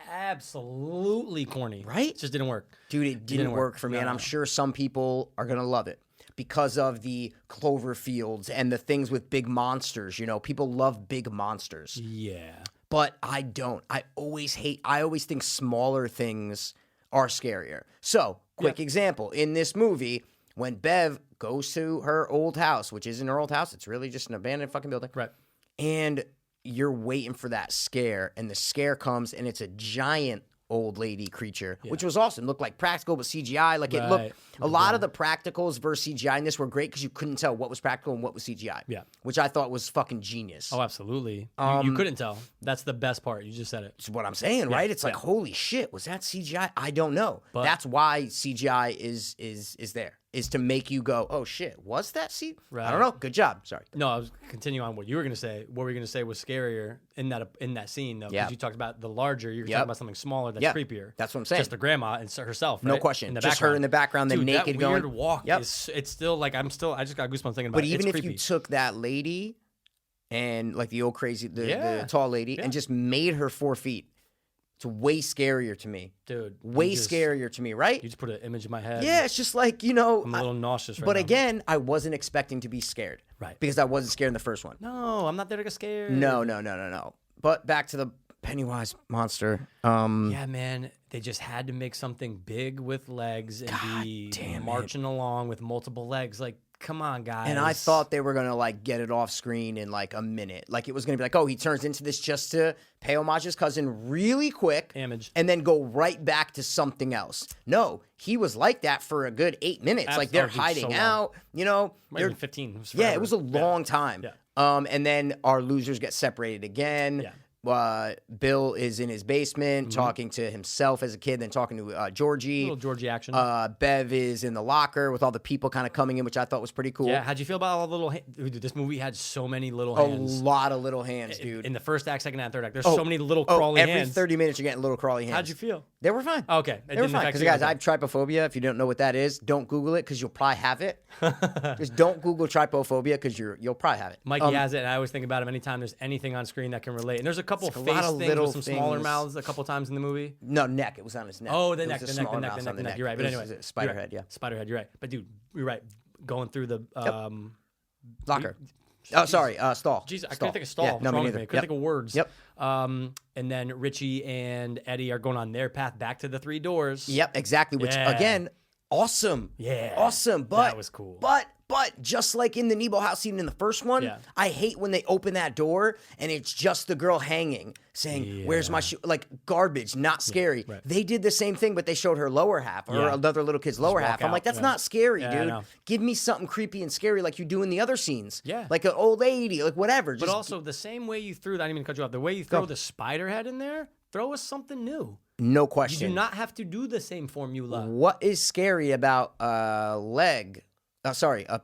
Absolutely corny. Right? It just didn't work. dude, it didn't work for me, and I'm sure some people are gonna love it because of the Cloverfields and the things with big monsters. You know, people love big monsters. Yeah. But I don't. I always think smaller things are scarier. So, quick example. In this movie, when Bev goes to her old house, which isn't her old house, it's really just an abandoned fucking building. Right. And you're waiting for that scare, and the scare comes, and it's a giant old lady creature, which was awesome. Looked like practical, but CGI. Like it looked. A lot of the practicals versus CGI in this were great because you couldn't tell what was practical and what was CGI. Yeah. Which I thought was fucking genius. Oh, absolutely. You couldn't tell. That's the best part. You just said it. That's what I'm saying, right? It's like, holy shit, was that CGI? I don't know. But that's why CGI is there, is to make you go, oh shit, was that CGI? Right. I don't know. Good job. Sorry. No, I was continuing on what you were going to say. What were you going to say was scarier in that scene, though? Because Yeah. you talked about the larger. You're Yep. talking about something smaller that's Yeah. creepier. That's what I'm saying. Just the grandma and herself. No right? question. In the Just her background. in the background, the Dude, naked that weird going. walk Yep. it's still like I just got goosebumps thinking about But it. even It's if creepy. you took that lady and like the old crazy, the Yeah. tall lady, Yeah. and just made her 4 feet, it's way scarier to me. Dude, Way you just- scarier to me, right? You just put an image in my head. Yeah, it's just like, you know. I'm a little nauseous right but now. again, I wasn't expecting to be scared. Right. Because I wasn't scared in the first one. No, I'm not there to get scared. No. But back to the Pennywise monster. Yeah, man. They just had to make something big with legs and be damn it. marching along with multiple legs. Like, come on, guys. And I thought they were gonna like get it off screen in like a minute. Like it was gonna be like, oh, he turns into this just to pay homage to his cousin really quick, Image. and then go right back to something else. No, he was like that for a good 8 minutes. Like they're Dude, so hiding long. out, you know. Might They're, have been 15. yeah, it was a long time. Yeah. And then our losers get separated again. Yeah. Bill is in his basement talking to himself as a kid, then talking to Georgie. Little Georgie action. Bev is in the locker with all the people kind of coming in, which I thought was pretty cool. Yeah, how'd you feel about all the little dude, this movie had so many little hands. A lot of little hands, dude. In the first act, second act, third act, there's so many little crawly hands. Every 30 minutes you're getting little crawly hands. How'd you feel? They were fine. Okay. They were fine. Because, guys, I have trypophobia. If you don't know what that is, don't Google it because you'll probably have it. Just don't Google trypophobia because you'll probably have it. Mikey has it, and I always think about him anytime there's anything on screen that can relate. And there's a couple face things with some smaller mouths a couple times in the movie. No, neck. It was on his neck. Oh, the neck. You're right. But anyway. Spiderhead, yeah. Spiderhead, you're right. But, dude, you're right. Going through the... Locker. Stall. Jesus, I couldn't think of stall. Yeah, no, me neither. I couldn't think of words. Yep. And then Richie and Eddie are going on their path back to the 3 doors. Yep, exactly. Which, again, awesome. Yeah. Awesome. But that was cool. But just like in the Nebo house scene in the first one, I hate when they open that door and it's just the girl hanging, saying, "Where's my shoe?" Like garbage, not scary. Right. They did the same thing, but they showed her lower half or another little kid's lower half. I'm like, that's not scary, dude. Give me something creepy and scary like you do in the other scenes. Yeah. Like an old lady, like whatever. But also the same way you threw that, I didn't even cut you off, the way you throw the spider head in there, throw us something new. No question. You do not have to do the same formula. What is scary about a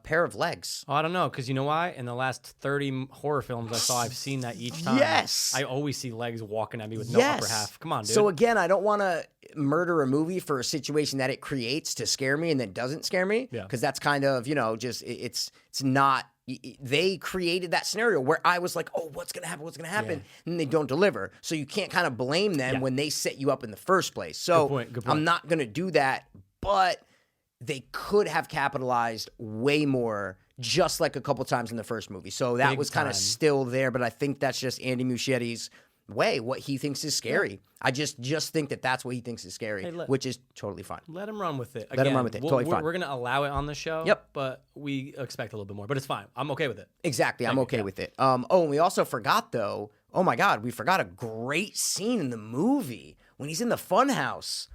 pair of legs? Oh, I don't know, because you know why? In the last 30 horror films I saw, I've seen that each time. Yes. I always see legs walking at me with no upper half. Come on, dude. So again, I don't want to murder a movie for a situation that it creates to scare me and then doesn't scare me. Yeah. Because that's kind of, just, it's not, they created that scenario where I was like, oh, what's going to happen? What's going to happen? Yeah. And they don't deliver. So you can't kind of blame them when they set you up in the first place. So good point. I'm not going to do that, but they could have capitalized way more, just like a couple times in the first movie. So that was kind of still there, but I think that's just Andy Muschietti's way, what he thinks is scary. Yeah. I just think that that's what he thinks is scary, which is totally fine. Let him run with it. Again, let him run with it. Totally fine. We're going to allow it on the show, but we expect a little bit more. But it's fine. I'm okay with it. Exactly. I'm okay with it. And we also forgot, though, oh my God, we forgot a great scene in the movie when he's in the funhouse.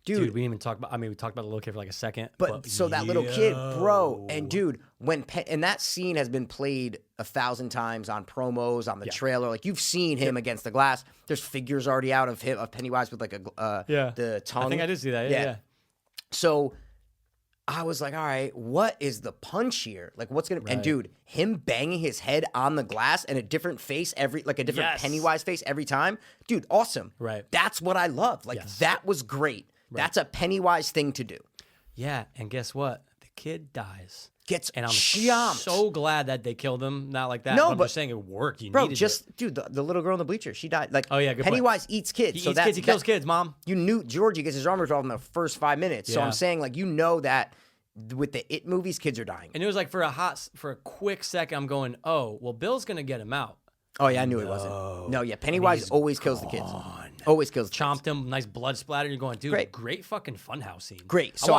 Dude, we didn't even talk about. We talked about the little kid for like a second. But so that little kid, bro, and dude, and that scene has been played 1,000 times on promos, on the trailer. Like you've seen him against the glass. There's figures already out of Pennywise with like the tongue. I think I did see that. Yeah. So I was like, all right, what is the punch here? Like, what's gonna? Right. And dude, him banging his head on the glass and a different face a different Pennywise face every time, dude, awesome. Right. That's what I love. Like that was great. Right. That's a Pennywise thing to do. Yeah, and guess what? The kid dies. And I'm so glad that they killed him. Not like that. No, but I'm just saying it worked. Dude, the little girl in the bleacher, she died. Like, good Pennywise eats kids. He kills kids, Mom. You knew Georgie gets his arm ripped off in the first 5 minutes. Yeah. So I'm saying, like, that with the It movies, kids are dying. And it was like for a quick second, I'm going, oh, well, Bill's gonna get him out. Oh yeah, I knew it wasn't. No, yeah, Pennywise always kills the kids. Always kills the kids. Chomped him, nice blood splatter. You're going, dude, great fucking funhouse scene. Great. So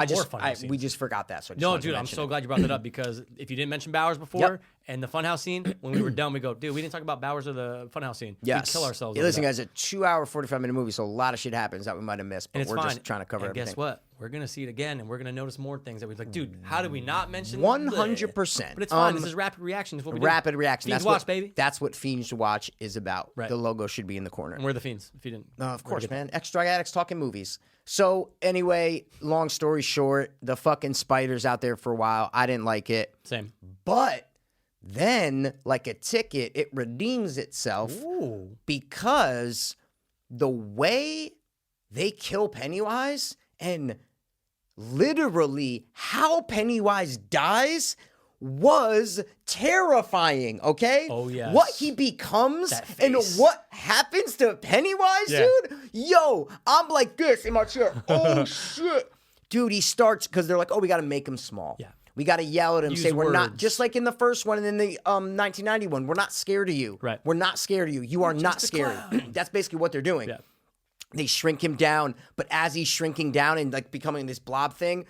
we just forgot that. So dude, I'm so glad you brought that up because if you didn't mention Bowers before and the funhouse scene, when we were done, we go, dude, we didn't talk about Bowers or the funhouse scene. Yes. We'd kill ourselves. Yeah, listen, guys, a 2-hour, 45-minute movie, so a lot of shit happens that we might have missed, but we're just trying to cover everything. Guess what? We're going to see it again, and we're going to notice more things that we're like, dude, how did we not mention 100%. But it's fine. This is rapid reaction. This is what we do. Rapid reaction. Fiends Watch, baby. That's what Fiends Watch is about. Right. The logo should be in the corner. And we're the Fiends, if you didn't. Of course, man. Ex-drug addicts talking movies. So, anyway, long story short, the fucking spider's out there for a while. I didn't like it. Same. But then, like a ticket, it redeems itself because the way they kill Pennywise and literally how Pennywise dies was terrifying, okay? Oh, yes. What he becomes and what happens to Pennywise, dude? Yo, I'm like this in my chair. Oh, shit. Dude, he starts, because they're like, oh, we got to make him small. Yeah. We got to yell at him, say, we're not, just like in the first one and in the 1991, we're not scared of you. Right. We're not scared of you. You are not scary. That's basically what they're doing. Yeah. They shrink him down, but as he's shrinking down and like becoming this blob thing,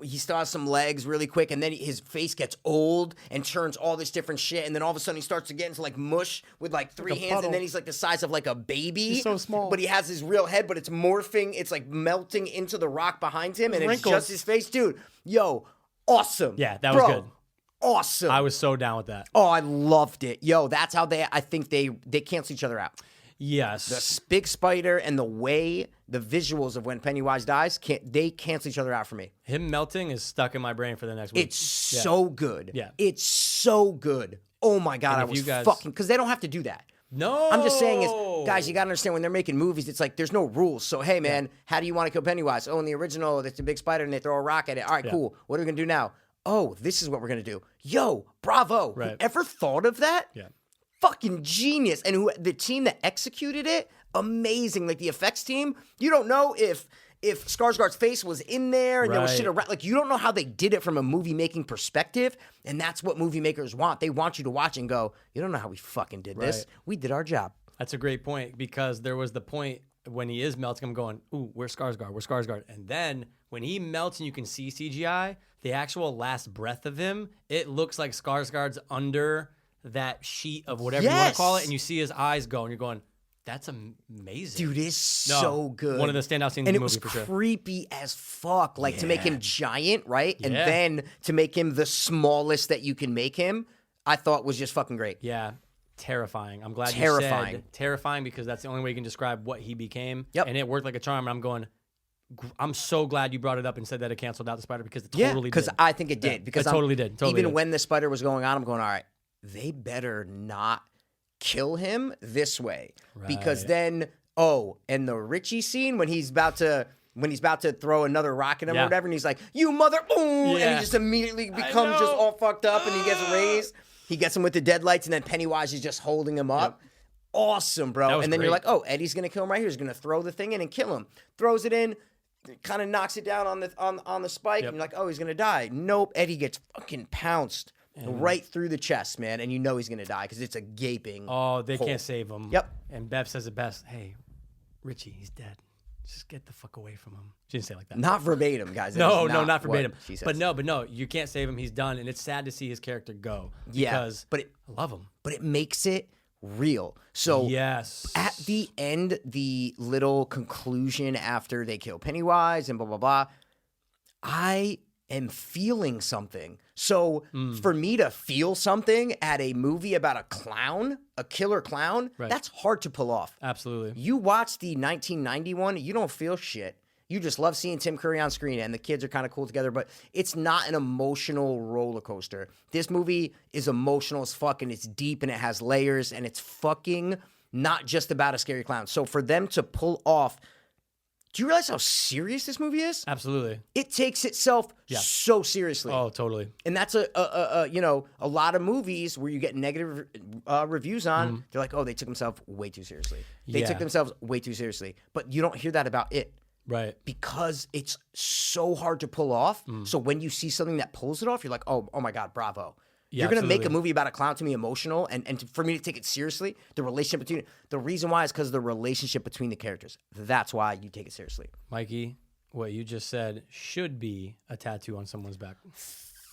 he still has some legs really quick, and then his face gets old and turns all this different shit, and then all of a sudden he starts to get into like mush with like 3 hands, puddle. And then he's like the size of like a baby. He's so small. But he has his real head, but it's morphing, it's like melting into the rock behind him, and it's just his face. Dude, yo, awesome. Yeah, that was good. awesome. I was so down with that. Oh, I loved it. Yo, that's how I think they cancel each other out. Yes. The big spider and the visuals of when Pennywise dies, they cancel each other out for me. Him melting is stuck in my brain for the next week. It's so good. Yeah. It's so good. Oh my God, I was fucking, because they don't have to do that. No. I'm just saying guys, you got to understand when they're making movies, it's like there's no rules. So, hey, man, how do you want to kill Pennywise? Oh, in the original, it's a big spider and they throw a rock at it. All right, cool. What are we going to do now? Oh, this is what we're going to do. Yo, bravo. Right. Whoever thought of that? Yeah. Fucking genius. And the team that executed it, amazing. Like the effects team, you don't know if Skarsgård's face was in there and there was shit around. Like, you don't know how they did it from a movie-making perspective, and that's what movie makers want. They want you to watch and go, you don't know how we fucking did this. We did our job. That's a great point, because there was the point when he is melting, I'm going, ooh, where's Skarsgård? Where's Skarsgård? And then when he melts and you can see CGI, the actual last breath of him, it looks like Skarsgård's under that sheet of whatever you want to call it, and you see his eyes go, and you're going, that's amazing. Dude, it's so good. One of the standout scenes in the movie, for sure. And it was creepy as fuck. Like, to make him giant, right? And then to make him the smallest that you can make him, I thought was just fucking great. Yeah. Terrifying. I'm glad you said terrifying, because that's the only way you can describe what he became. Yep. And it worked like a charm. And I'm going, I'm so glad you brought it up and said that it canceled out the spider, because it totally did. Because I think it did. Yeah, because it totally did. Even when the spider was going on, I'm going, all right, they better not kill him this way. Because then, and the Richie scene when he's about to throw another rock at him or whatever, and he's like, you mother, and he just immediately becomes just all fucked up and he gets raised. He gets him with the deadlights, and then Pennywise is just holding him up. Yep. Awesome, bro. And then you're like, oh, Eddie's going to kill him right here. He's going to throw the thing in and kill him. Throws it in, kind of knocks it down on the spike, and you're like, oh, he's going to die. Nope, Eddie gets fucking pounced right through the chest, man, and you know he's going to die because it's a gaping hole. They hole. Can't save him. Yep. And Bev says it best, hey, Richie, he's dead. Just get the fuck away from him. She didn't say it like that. Not verbatim, guys. No, not verbatim. But no, you can't save him. He's done, and it's sad to see his character go. Because I love him. But it makes it real. So at the end, the little conclusion after they kill Pennywise and blah, blah, blah, I am feeling something. So for me to feel something at a movie about a clown, a killer clown, that's hard to pull off. Absolutely. You watch the 1991, you don't feel shit. You just love seeing Tim Curry on screen, and the kids are kind of cool together, but it's not an emotional roller coaster. This movie is emotional as fuck, and it's deep, and it has layers, and it's fucking not just about a scary clown. So for them to pull off, do you realize how serious this movie is? Absolutely. It takes itself so seriously. Oh, totally. And that's a lot of movies where you get negative reviews on. They're like, oh, they took themselves way too seriously. They took themselves way too seriously. But you don't hear that about it. Right. Because it's so hard to pull off. So when you see something that pulls it off, you're like, oh my God, bravo. Yeah, you're going to make a movie about a clown to me emotional, and for me to take it seriously, the reason why is because of the relationship between the characters. That's why you take it seriously. Mikey, what you just said should be a tattoo on someone's back.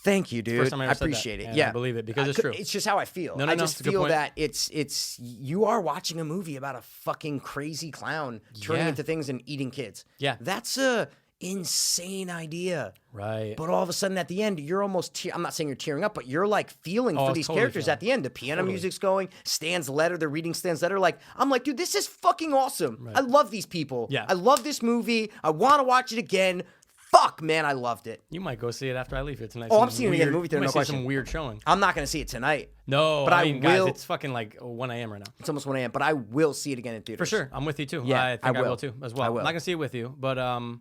Thank you, dude. First time I ever said appreciate that, it. and Yeah, I believe it because it's true. It's just how I feel. No, I just feel that it's it's you are watching a movie about a fucking crazy clown turning into things and eating kids. Yeah, that's a insane idea. Right. But all of a sudden at the end, you're almost I'm not saying you're tearing up, but you're like feeling for these characters at the end. The piano music's going, Stan's letter, they're reading Stan's letter. Like, I'm like, dude, this is fucking awesome. Right. I love these people. Yeah. I love this movie. I want to watch it again. Fuck, man, I loved it. You might go see it after I leave here tonight. Oh, I'm seeing it again in the movie theater, no question. Some weird showing. I'm not going to see it tonight. No, but I mean, will. Guys, it's fucking like 1 a.m. right now. It's almost 1 a.m., but I will see it again in theaters. For sure. I'm with you, too. Yeah, I think I will, too, as well. I will. I'm not going to see it with you, but...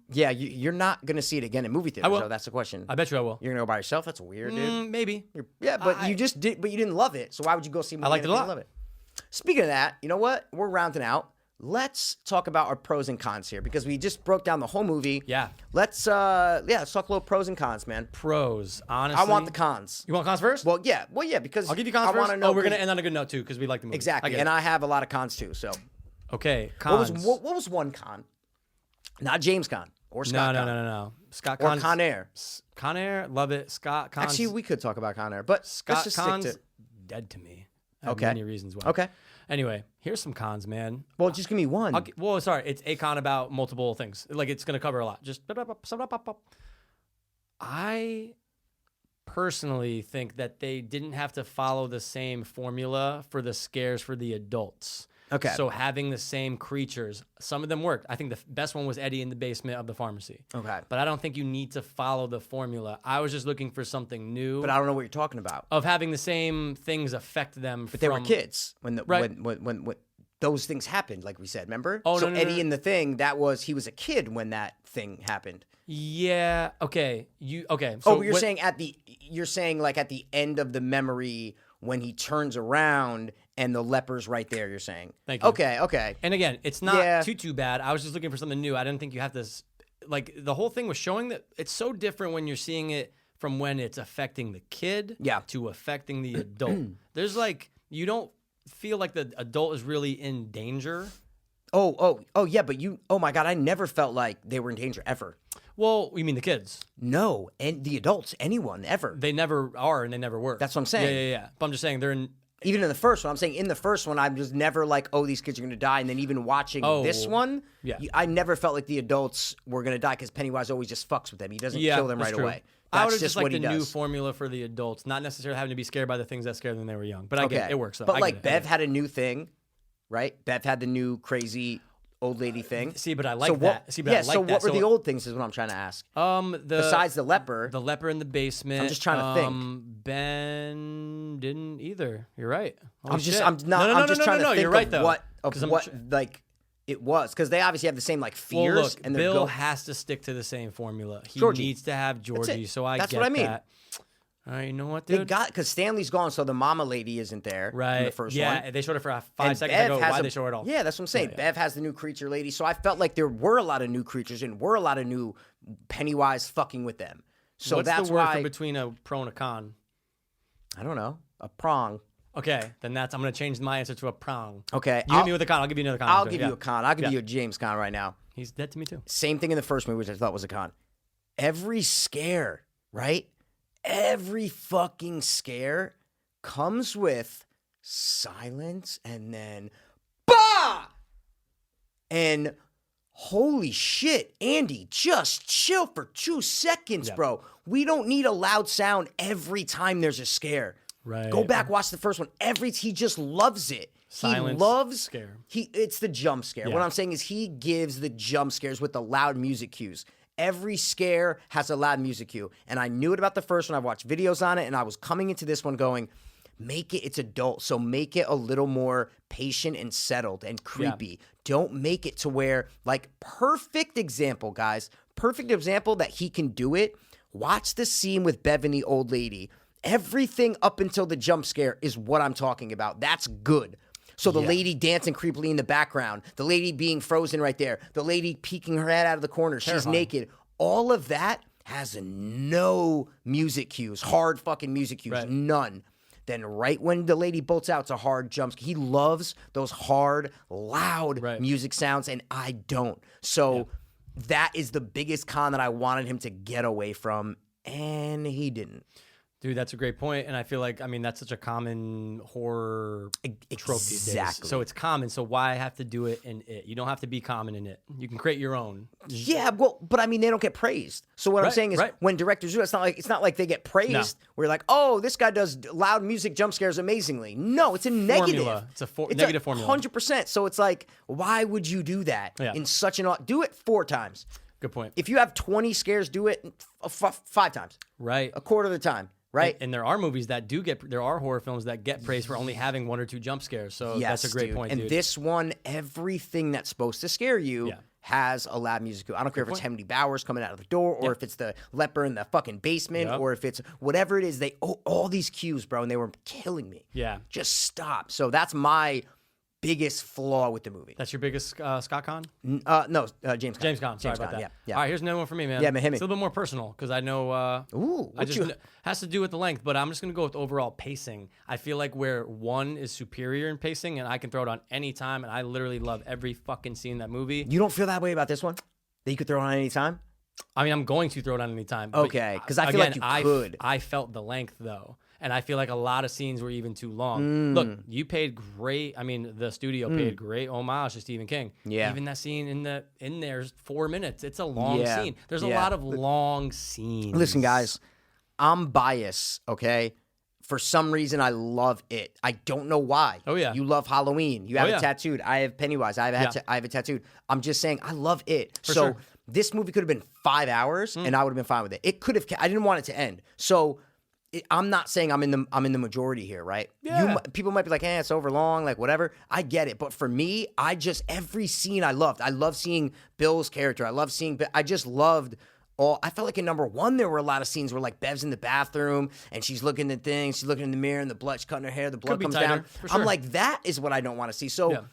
Yeah, you're not going to see it again in movie theaters, I will. So that's the question. I bet you I will. You're going to go by yourself? That's weird, dude. Maybe. But you just did, but you didn't love it, so why would you go see a movie? I liked it a lot. Love it. Speaking of that, you know what? We're rounding out. Let's talk about our pros and cons here because we just broke down the whole movie. Yeah. Let's talk a little pros and cons, man. Pros, honestly. I want the cons. You want cons first? Well, yeah, because I'll give you cons I first. want to know. We're gonna end on a good note too because we like the movie. Exactly, and I have a lot of cons too. So. Okay, cons. What was one con? Not James Con or Scott. No. Scott Con or Con Air. Con Air, love it. Scott Con. Actually, we could talk about Con Air, but Scott let's just Con's stick to dead to me. I have many reasons why. Okay. Anyway, here's some cons, man. Well, just give me one. Sorry, it's a con about multiple things. Like, it's going to cover a lot. Just I personally think that they didn't have to follow the same formula for the scares for the adults. Okay. So having the same creatures, some of them worked. I think the best one was Eddie in the basement of the pharmacy. Okay. But I don't think you need to follow the formula. I was just looking for something new. But I don't know what you're talking about. Of having the same things affect them. But they were kids when Right. when those things happened, like we said. Remember? Oh, so no, Eddie in the thing, he was a kid when that thing happened. Yeah. Okay. Okay. So you're saying at the end of the memory when he turns around and the leper's right there. You're saying. Thank you. Okay. And again, it's not too bad. I was just looking for something new. I didn't think you have to. Like the whole thing was showing that it's so different when you're seeing it from when it's affecting the kid to affecting the adult. There's you don't feel like the adult is really in danger. Oh yeah, but oh my God, I never felt like they were in danger ever. Well, you mean the kids? No, and the adults, anyone, ever. They never are and they never were. That's what I'm saying. Yeah. But I'm just saying they're in. Even in the first one, I'm saying in the first one, I'm just never like, oh, these kids are going to die. And then even watching this one, I never felt like the adults were going to die because Pennywise always just fucks with them. He doesn't kill them right away. I would have just liked the new formula for the adults, not necessarily having to be scared by the things that scared them when they were young. But I get it. It works. Though. But like Bev had a new thing, right? Bev had the new crazy old lady thing. See, but I like that. So what were the old things is what I'm trying to ask. Besides the leper. The leper in the basement. I'm just trying to think. Ben didn't either. You're right. I'm just trying to think You're right, though. what like it was. Because they obviously have the same like fears. Well, look, and Bill has to stick to the same formula. He needs to have Georgie. So that's what I mean. That. All right, you know what, dude? Because Stanley's gone, so the mama lady isn't there in the first one. Yeah, they showed it for 5 seconds. I go, why they show it all? Yeah, that's what I'm saying. Bev has the new creature lady, so I felt like there were a lot of new creatures and were a lot of new Pennywise fucking with them. So what's that's the word why for between a pro and a con? I don't know. A prong. Okay, then I'm going to change my answer to a prong. Okay. You hit me with a con. I'll give you another con. I'll give you a con. I'll give you a James con right now. He's dead to me, too. Same thing in the first movie, which I thought was a con. Every scare, right? Every fucking scare comes with silence and then bah! And holy shit, Andy, just chill for 2 seconds, bro. We don't need a loud sound every time there's a scare. Right. Go back, watch the first one. He just loves it. Silence, he loves scare. It's the jump scare. What I'm saying is he gives the jump scares with the loud music cues. Every scare has a loud music cue. And I knew it about the first one. I watched videos on it, and I was coming into this one going, it's adult, so make it a little more patient and settled and creepy. Yeah. Don't make it to where, perfect example, guys. Perfect example that he can do it. Watch the scene with Bev and the old lady. Everything up until the jump scare is what I'm talking about. That's good. So the lady dancing creepily in the background, the lady being frozen right there, the lady peeking her head out of the corner, she's naked. All of that has no music cues, hard fucking music cues, none. Then right when the lady bolts out, it's a hard jump. He loves those hard, loud music sounds, and I don't. So that is the biggest con that I wanted him to get away from, and he didn't. Dude, that's a great point, and I feel like, that's such a common horror trope these days. So it's common, so why have to do it in it? You don't have to be common in it. You can create your own. Yeah, well, but they don't get praised. So what I'm saying is when directors do it, it's not like they get praised. No. We're like, oh, this guy does loud music jump scares amazingly. No, it's a negative. It's a negative formula. 100%. So it's like, why would you do that in such an... Do it 4 times. Good point. If you have 20 scares, do it 5 times. Right. A quarter of the time. Right. And there are movies that there are horror films that get praised for only having 1 or 2 jump scares. So that's a great point, dude. And this one, everything that's supposed to scare you has a loud music. I don't care if it's Henry Bowers coming out of the door or if it's the leper in the fucking basement or if it's whatever it is. All these cues, bro, and they were killing me. Yeah. Just stop. So that's my biggest flaw with the movie. That's your biggest Scott Con? No, James Con. James Con. Sorry about that. Yeah. All right, here's another one for me, man. Yeah, hit me. It's a little bit more personal because I know. Has to do with the length, but I'm just gonna go with overall pacing. I feel like where 1 is superior in pacing, and I can throw it on any time, and I literally love every fucking scene in that movie. You don't feel that way about this one? That you could throw it on any time? I'm going to throw it on any time. Okay, because I feel like you could. I felt the length though. And I feel like a lot of scenes were even too long. Look, you paid great. The studio paid great homage to Stephen King. Yeah. Even that scene in there's 4 minutes. It's a long scene. There's a lot of long scenes. Listen, guys, I'm biased, okay? For some reason, I love it. I don't know why. Oh, yeah. You love Halloween. You have yeah. it tattooed. I have Pennywise. I have it tattooed. I'm just saying, I love it. For so sure. this movie could have been 5 hours, and I would have been fine with it. It could have. I didn't want it to end. So I'm not saying I'm in the majority here, right? Yeah. People might be like, it's over long, like whatever. I get it. But for me, every scene I loved. I love seeing Bill's character. I just loved I felt like in number one, there were a lot of scenes where like Bev's in the bathroom and she's looking at things, she's looking in the mirror and the blood's cutting her hair, the blood comes down. For sure. I'm like, that is what I don't want to see. So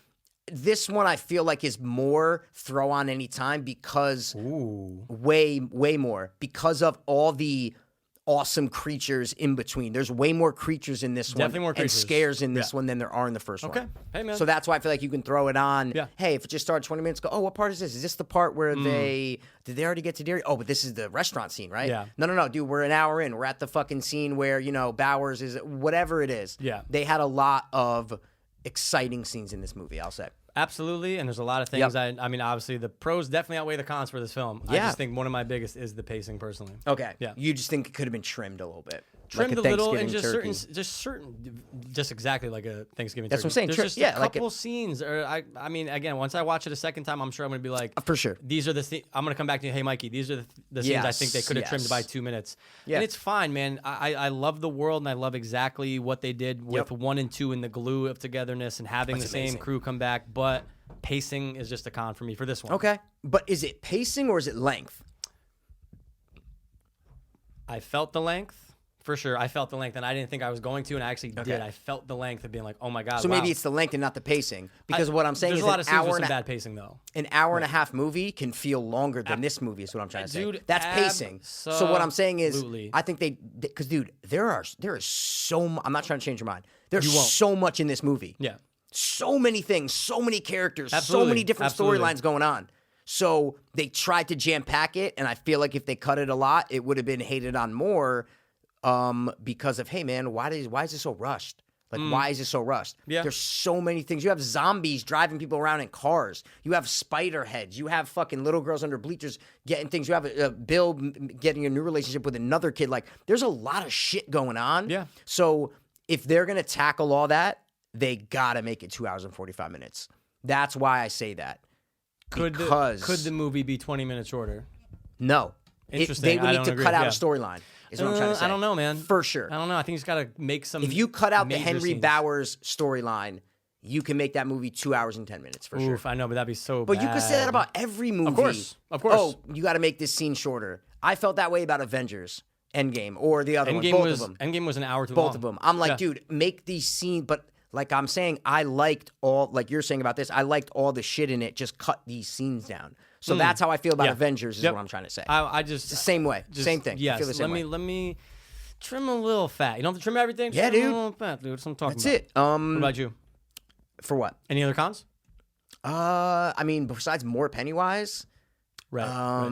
this one I feel like is more throw on any time because way more because of all the awesome creatures in between. There's way more creatures in this Definitely one more creatures. and scares in this one than there are in the first one. Okay. Hey, man. So that's why I feel like you can throw it on. Yeah. Hey, if it just started 20 minutes ago, what part is this? Is this the part where did they already get to Derry? Oh, but this is the restaurant scene, right? Yeah. No, dude, we're an hour in. We're at the fucking scene where, Bowers is, whatever it is. Yeah. They had a lot of exciting scenes in this movie, I'll say. Absolutely, and there's a lot of things. I mean, obviously, the pros definitely outweigh the cons for this film. I just think one of my biggest is the pacing, personally. Okay. Yeah. You just think it could have been trimmed a little bit. Trimmed like a little, and Thanksgiving just exactly like a Thanksgiving That's turkey. what I'm saying. There's just Yeah, a like couple scenes, or I mean, again, once I watch it a second time, I'm sure I'm going to be like, for sure. These are the I'm going to come back to you, hey, Mikey, these are the scenes I think they could have trimmed by 2 minutes. Yeah. And it's fine, man. I love the world, and I love exactly what they did with 1 and 2 and the glue of togetherness and having the same crew come back, but pacing is just a con for me for this one. Okay. But is it pacing or is it length? I felt the length. For sure, I felt the length, and I didn't think I was going to, and I actually did. I felt the length of being like, "Oh my god!" So maybe it's the length and not the pacing. Because what I'm saying there's is a lot of scenes with some bad bad pacing, though. An hour and a half movie can feel longer than this movie. Is what I'm trying to say. Dude, That's pacing. So what I'm saying is, I think because dude, there is so. I'm not trying to change your mind. There's so much in this movie. Yeah, so many things, so many characters, so many different storylines going on. So they tried to jam pack it, and I feel like if they cut it a lot, it would have been hated on more. Because of, hey man, why is this so rushed? Like, why is this so rushed? Yeah. There's so many things. You have zombies driving people around in cars. You have spider heads. You have fucking little girls under bleachers getting things. You have Bill getting a new relationship with another kid. Like, there's a lot of shit going on. Yeah. So if they're gonna tackle all that, they gotta make it 2 hours and 45 minutes. That's why I say that. Could the movie be 20 minutes shorter? No. Interesting. They would I need don't to agree. cut out a storyline. Is what I'm trying to say. I don't know, man. For sure. I don't know. I think you just got to make some. If you cut out the Henry scenes. Bowers storyline, you can make that movie 2 hours and 10 minutes for sure. I know, but that'd be so But bad. you could say that about every movie. Of course. Oh, you got to make this scene shorter. I felt that way about Avengers Endgame or the other one. Both of them. Endgame was an hour too long. Both of them. I'm like, dude, make these scenes. But like I'm saying, I liked all, like you're saying about this, I liked all the shit in it. Just cut these scenes down. So that's how I feel about Avengers is what I'm trying to say. I just it's the same way. Same thing. Yes. I feel the same way. Let me trim a little fat. You don't have to trim everything. Yeah, trim dude. A little fat, dude. That's what I'm talking That's about. it. What about you? For what? Any other cons? I mean, besides more Pennywise, Right.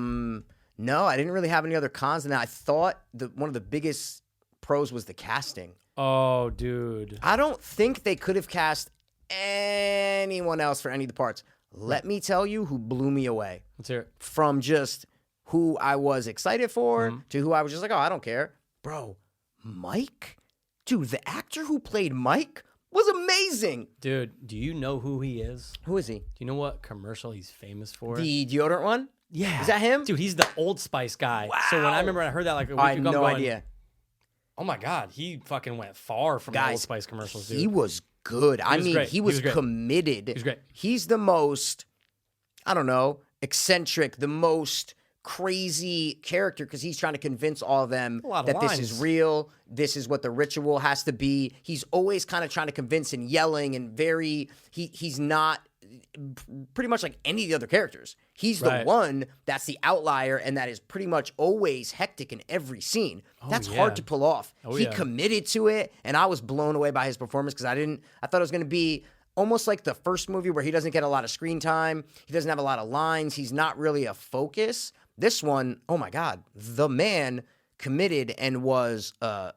no, I didn't really have any other cons than that. I thought one of the biggest pros was the casting. Oh, dude. I don't think they could have cast anyone else for any of the parts. Let me tell you who blew me away. Let's hear it. From just who I was excited for to who I was just like, oh, I don't care. Bro, Mike? Dude, the actor who played Mike was amazing. Dude, do you know who he is? Who is he? Do you know what commercial he's famous for? The deodorant one? Yeah. Is that him? Dude, he's the Old Spice guy. Wow. So when I heard that like a week I had ago, no I'm going, idea. Oh my God, he fucking went far from the Old Spice commercials, dude. He was good. I mean, great. he was great. committed. He was great. He's the most, I don't know, eccentric, the most crazy character because he's trying to convince all of them that this is real. This is what the ritual has to be. He's always kind of trying to convince and yelling and he's not pretty much like any of the other characters. He's the one that's the outlier and that is pretty much always hectic in every scene. That's hard to pull off. He committed to it, and I was blown away by his performance because I thought it was going to be almost like the first movie where he doesn't get a lot of screen time. He doesn't have a lot of lines. He's not really a focus. This one, oh my God, the man committed and was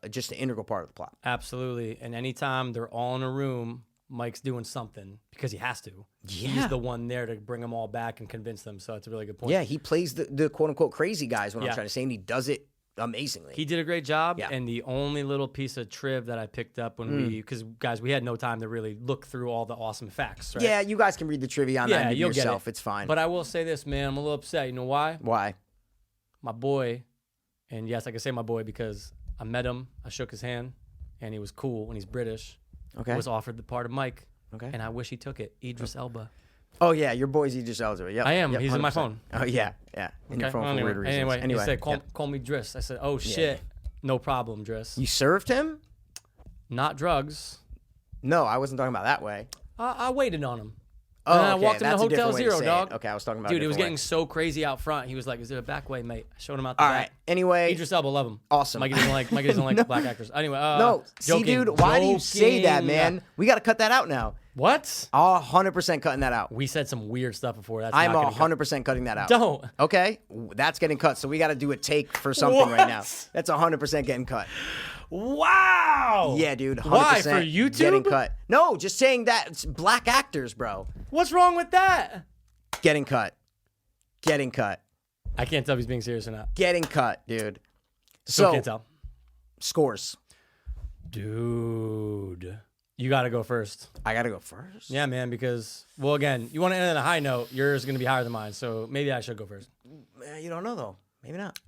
just an integral part of the plot. Absolutely. And anytime they're all in a room, Mike's doing something because he has to. Yeah. He's the one there to bring them all back and convince them. So it's a really good point. Yeah, he plays the quote unquote crazy guys, what I'm trying to say, and he does it amazingly. He did a great job. Yeah. And the only little piece of trivia that I picked up when because guys, we had no time to really look through all the awesome facts, right? Yeah, you guys can read the trivia on that you'll yourself. get it. It's fine. But I will say this, man, I'm a little upset. You know why? Why? My boy, and yes, I can say my boy because I met him, I shook his hand, and he was cool and he's British. Okay. Was offered the part of Mike. Okay. And I wish he took it. Idris Elba. Oh yeah, your boy's Idris Elba. Yep. I am. Yep, He's in my 100%. phone. Oh yeah, yeah. In your phone for weird reasons. Anyway, he said, call me Driss. I said, oh shit, no problem, Driss. You served him? Not drugs. No, I wasn't talking about that way. I waited on him. Oh, and then I okay. walked him to That's a Hotel different way to Zero, say dog. it. Okay, I was talking about. Dude, a it was different getting so crazy out front. He was like, "Is there a back way, mate?" I showed him out the way. All back. right. Anyway, Idris Elba, love him. Awesome. Mikey doesn't like black actors. Anyway, no, see, dude, why do you say that, man? We got to cut that out now. What? 100% cutting that out. We said some weird stuff before. That's I'm not 100% cutting that out. Don't. Okay, that's getting cut. So we got to do a take for something right now. That's 100% getting cut. Wow. Yeah, dude. 100% Why? For YouTube? Getting cut. No, just saying that it's black actors, bro. What's wrong with that? Getting cut. Getting cut. I can't tell if he's being serious or not. Getting cut, dude. Still can't tell. Scores. Dude. You got to go first. I got to go first? Yeah, man, because, well, again, you want to end on a high note. Yours is going to be higher than mine, so maybe I should go first. You don't know, though. Maybe not.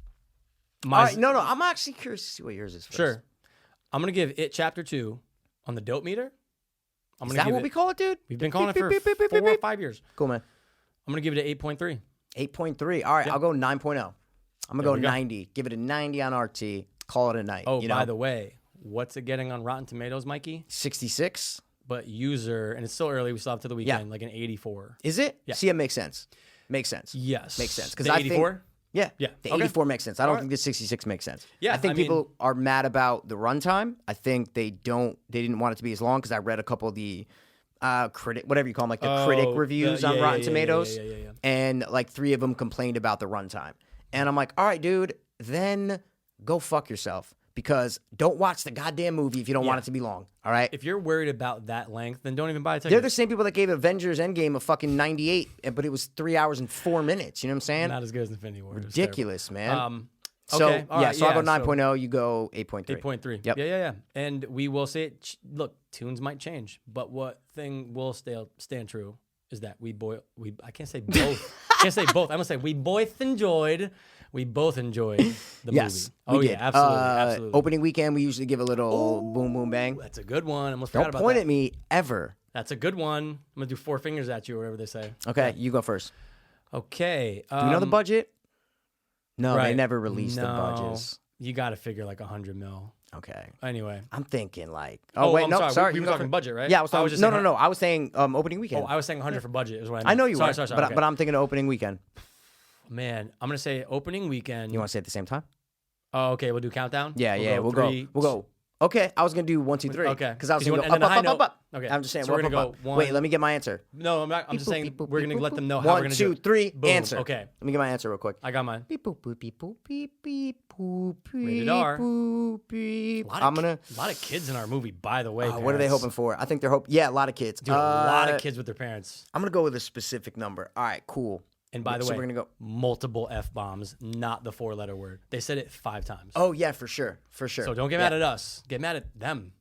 Mine's, all right, no. I'm actually curious to see what yours is first. Sure. I'm going to give it Chapter 2 on the dope meter. Is that what we call it, dude? We've been calling it for 4 or 5 years. Cool, man. I'm going to give it an 8.3. 8.3. All right, I'll go 9.0. I'm going to go 90. Go. Give it a 90 on RT. Call it a night. Oh, by the way, what's it getting on Rotten Tomatoes, Mikey? 66. But user, and it's still early, we still have to the weekend, like an 84. Is it? Yeah. See, it makes sense. Makes sense. Yes. Makes sense. Because 84? Yeah. Yeah. The 84 makes sense. I don't think the 66 makes sense. Yeah. I think people are mad about the runtime. I think they didn't want it to be as long because I read a couple of the critic, whatever you call them, like the critic reviews on Rotten Tomatoes. And like 3 of them complained about the runtime. And I'm like, all right, dude, then go fuck yourself. Because don't watch the goddamn movie if you don't want it to be long. All right? If you're worried about that length, then don't even buy a ticket. They're the same people that gave Avengers Endgame a fucking 98, but it was 3 hours and 4 minutes. You know what I'm saying? Not as good as Infinity War. Ridiculous, man. Okay. So, so I'll go 9.0. You go 8.3. 8.3. Yep. Yeah. And we will say it. Look, tunes might change, but what thing will stand true is that I can't say both. I can't say both. I'm going to say we both enjoyed the yes, movie. we did. Absolutely. Opening weekend, we usually give a little boom, boom, bang. That's a good one. I almost forgot Don't about point that. at me ever. That's a good one. I'm going to do 4 fingers at you or whatever they say. Okay, you go first. Okay. Do you know the budget? No, right. They never released the budgets. You got to figure like 100 mil. Okay. Anyway. I'm thinking like... wait, no, sorry. We were talking budget, right? Yeah, I was talking... No. I was saying opening weekend. Oh, I was saying 100 for budget is what I meant. I know you were, sorry, but I'm thinking of opening weekend. Man, I'm going to say opening weekend. You want to say it at the same time? Oh, okay. We'll do countdown? Yeah. We'll go. Okay, I was going to do 1, 2, 3. Okay. Because I was going to go up. Okay. I'm just saying, so we're going to go 1. Wait, let me get my answer. No, I'm not. I'm just saying we're going to let them know how we're going to do it. 1, 2, 3, Boom. answer. Okay. Let me get my answer real quick. I got mine. Beep, boop, boop, beep, boop, beep, beep, boop, beep, Rated R. boop, beep. A lot of kids in our movie, by the way. What are they hoping for? I think they're hoping... Yeah, a lot of kids. Dude, a lot of kids with their parents. I'm going to go with a specific number. All right, cool. And by the way, we're gonna go multiple F-bombs, not the 4-letter word. They said it 5 times. Oh, yeah, for sure. So don't get mad at us. Get mad at them.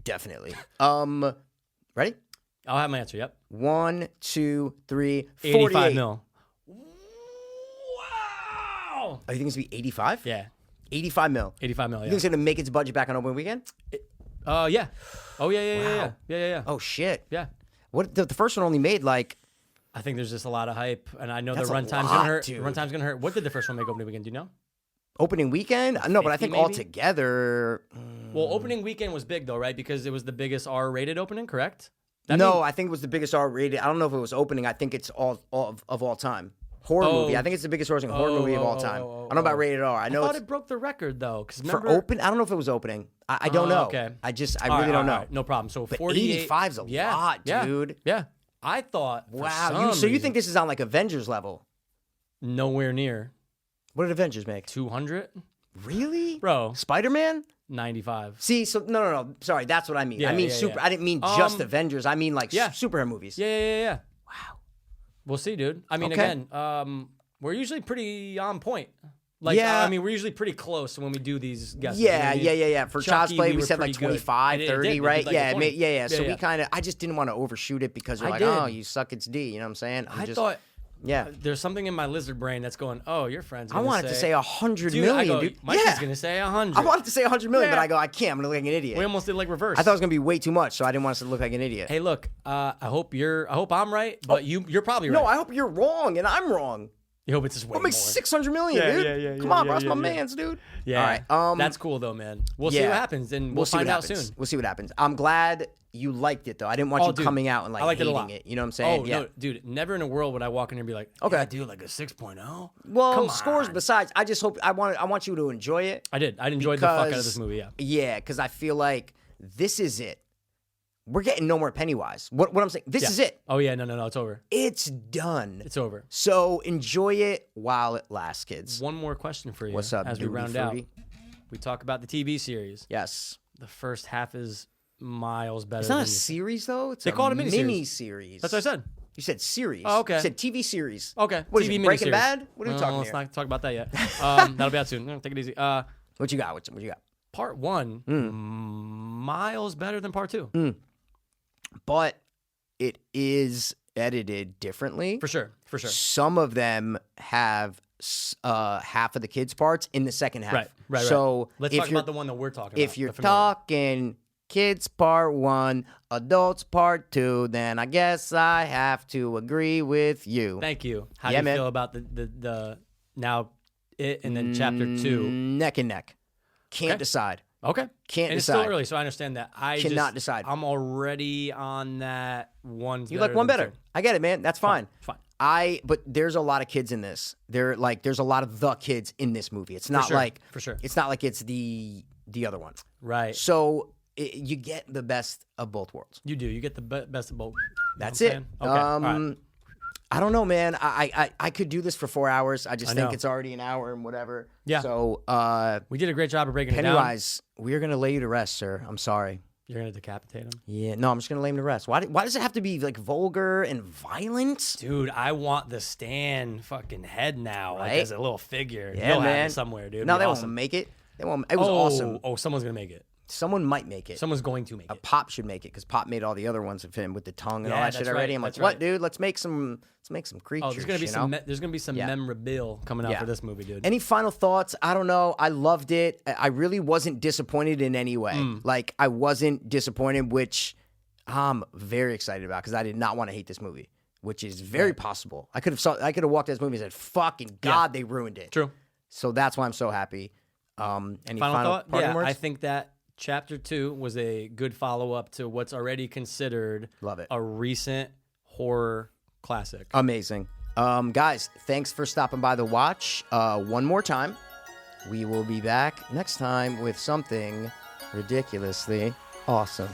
Definitely. Ready? I'll have my answer, yep. 1, 2, 3, 48. 85 mil. Wow! Oh, you think it's going to be 85? Yeah. 85 mil. 85 mil, yeah. You think it's going to make its budget back on opening weekend? Yeah. Oh, yeah. Yeah. Oh, shit. Yeah. What? The first one only made like... I think there's just a lot of hype, and I know the That's a runtime's lot, gonna hurt. dude. Runtime's gonna hurt. What did the first one make opening weekend? Do you know? Opening weekend? No, but I 50 think maybe? altogether... Well, opening weekend was big though, right? Because it was the biggest R-rated opening, correct? I think it was the biggest R-rated. I don't know if it was opening. I think it's all of all time. Horror movie. I think it's the biggest grossing horror movie of all time. I don't know about rated R. I thought it broke the record though. For open, I don't know if it was opening. I don't know. Okay. I really don't know. Right. No problem. So but 48. 85's a lot, dude. Yeah. I thought. Wow. So you think this is on like Avengers level? Nowhere near. What did Avengers make? 200. Really, bro? Spider-Man. 95. See, so no. Sorry, that's what I mean. Yeah, I mean super. Yeah. I didn't mean just Avengers. I mean like superhero movies. Yeah. Wow. We'll see, dude. I mean, again, we're usually pretty on point. Like, Yeah. I mean, we're usually pretty close when we do these guesses. Yeah, you know what I mean? yeah. For Chucky, Child's Play, we we were said like pretty good. 25, It 30, did right? like Yeah, 20. yeah. So we yeah. kind of, I just didn't want to overshoot it because you're I like, did. oh, you suck, it's D. You know what I'm saying? I thought yeah. there's something in my lizard brain that's going, oh, your friend's I gonna wanted to say 100 dude, million, I go, dude. Mikey's Yeah. gonna say 100. I wanted to say 100 million, Yeah. but I go, I can't. I'm gonna look like an idiot. We almost did like reverse. I thought it was gonna be way too much, so I didn't want us to look like an idiot. Hey, look, I hope I'm right, but you're probably right. No, I hope you're wrong and I'm wrong. You hope it's just way I'll make more. 600 million, Yeah, dude. yeah, Come on, bro. yeah, That's my yeah. man's, dude. Yeah. All right. That's cool though, man. We'll see yeah. what happens, and we'll see find what out happens. soon. We'll see what happens. I'm glad you liked it though. I didn't want you dude, coming out and like I liked hating it a lot. You know what I'm saying? Oh yeah. no, dude! Never in a world would I walk in here and be like, Okay. yeah, dude, like a 6.0. Well, Come scores on. besides. I just hope I want you to enjoy it. I did. I enjoyed the fuck out of because- this movie. Yeah. Yeah, because I feel like this is it. We're getting no more Pennywise. What I'm saying, this is it. Oh yeah, no, it's over. It's done. It's over. So enjoy it while it lasts, kids. One more question for you. What's up, as we Duty round Fruity? out? We talk about the TV series. Yes. The first half is miles better. It's not than a series though. It's They call it a miniseries. mini-series. That's what I said. You said series. Oh, okay. You said TV series. Okay. What is TV it, Breaking miniseries. Bad? What are we talking Let's here? not talk about that yet. That'll be out soon. Take it easy. What you got? What you got? Part 1, miles better than part 2. But it is edited differently. For sure. Some of them have half of the kids' parts in the second half. Right. So Let's if talk you're about the one that we're talking about. if you're the familiar. talking kids part 1, adults part 2, then I guess I have to agree with you. Thank you. How Yeah, do you man. feel about the now it and then chapter 2? Neck and neck. Can't Okay. decide. Okay. Can't And it's decide. still early, so I understand that. I Cannot decide. I'm already on that one. You like one better. I get it, man. That's fine. Fine. But there's a lot of kids in this. There's a lot of the kids in this movie. It's not sure. like For sure. It's not like it's the other one. Right. So you get the best of both worlds. You do. You get the best of both. That's You it. know what I'm saying? Okay. All right. I don't know, man. I could do this for 4 hours. I just I think know. it's already an hour and whatever. Yeah. So We did a great job of breaking it down. Pennywise, we're gonna lay you to rest, sir. I'm sorry. You're gonna decapitate him, Yeah. No, I'm just gonna lay him to rest. Why does it have to be like vulgar and violent? dude. I want the Stan fucking head now, like Right? as a little figure. Yeah, You'll have man. it somewhere, dude. No, It'd they be won't awesome. make it. They won't. It was awesome. Oh, someone's gonna make it. Someone might make it. Someone's going to make it. Pop should make it because Pop made all the other ones of him with the tongue and all Yeah, that shit that's already. right, I'm like, that's what, right. dude? Let's make some creatures. Oh, there's gonna be you some. know? There's gonna be some Yeah. memorabilia coming out Yeah. for this movie, dude. Any final thoughts? I don't know. I loved it. I really wasn't disappointed in any way. Like I wasn't disappointed, which I'm very excited about because I did not want to hate this movie, which is very possible. I could have walked out this movie and said, "Fucking God, they ruined it." True. So that's why I'm so happy. Any Final thought? parting Yeah, words? I think that chapter 2 was a good follow up to what's already considered Love it. a recent horror classic. Amazing. Guys, thanks for stopping by the watch. One more time. We will be back next time with something ridiculously awesome.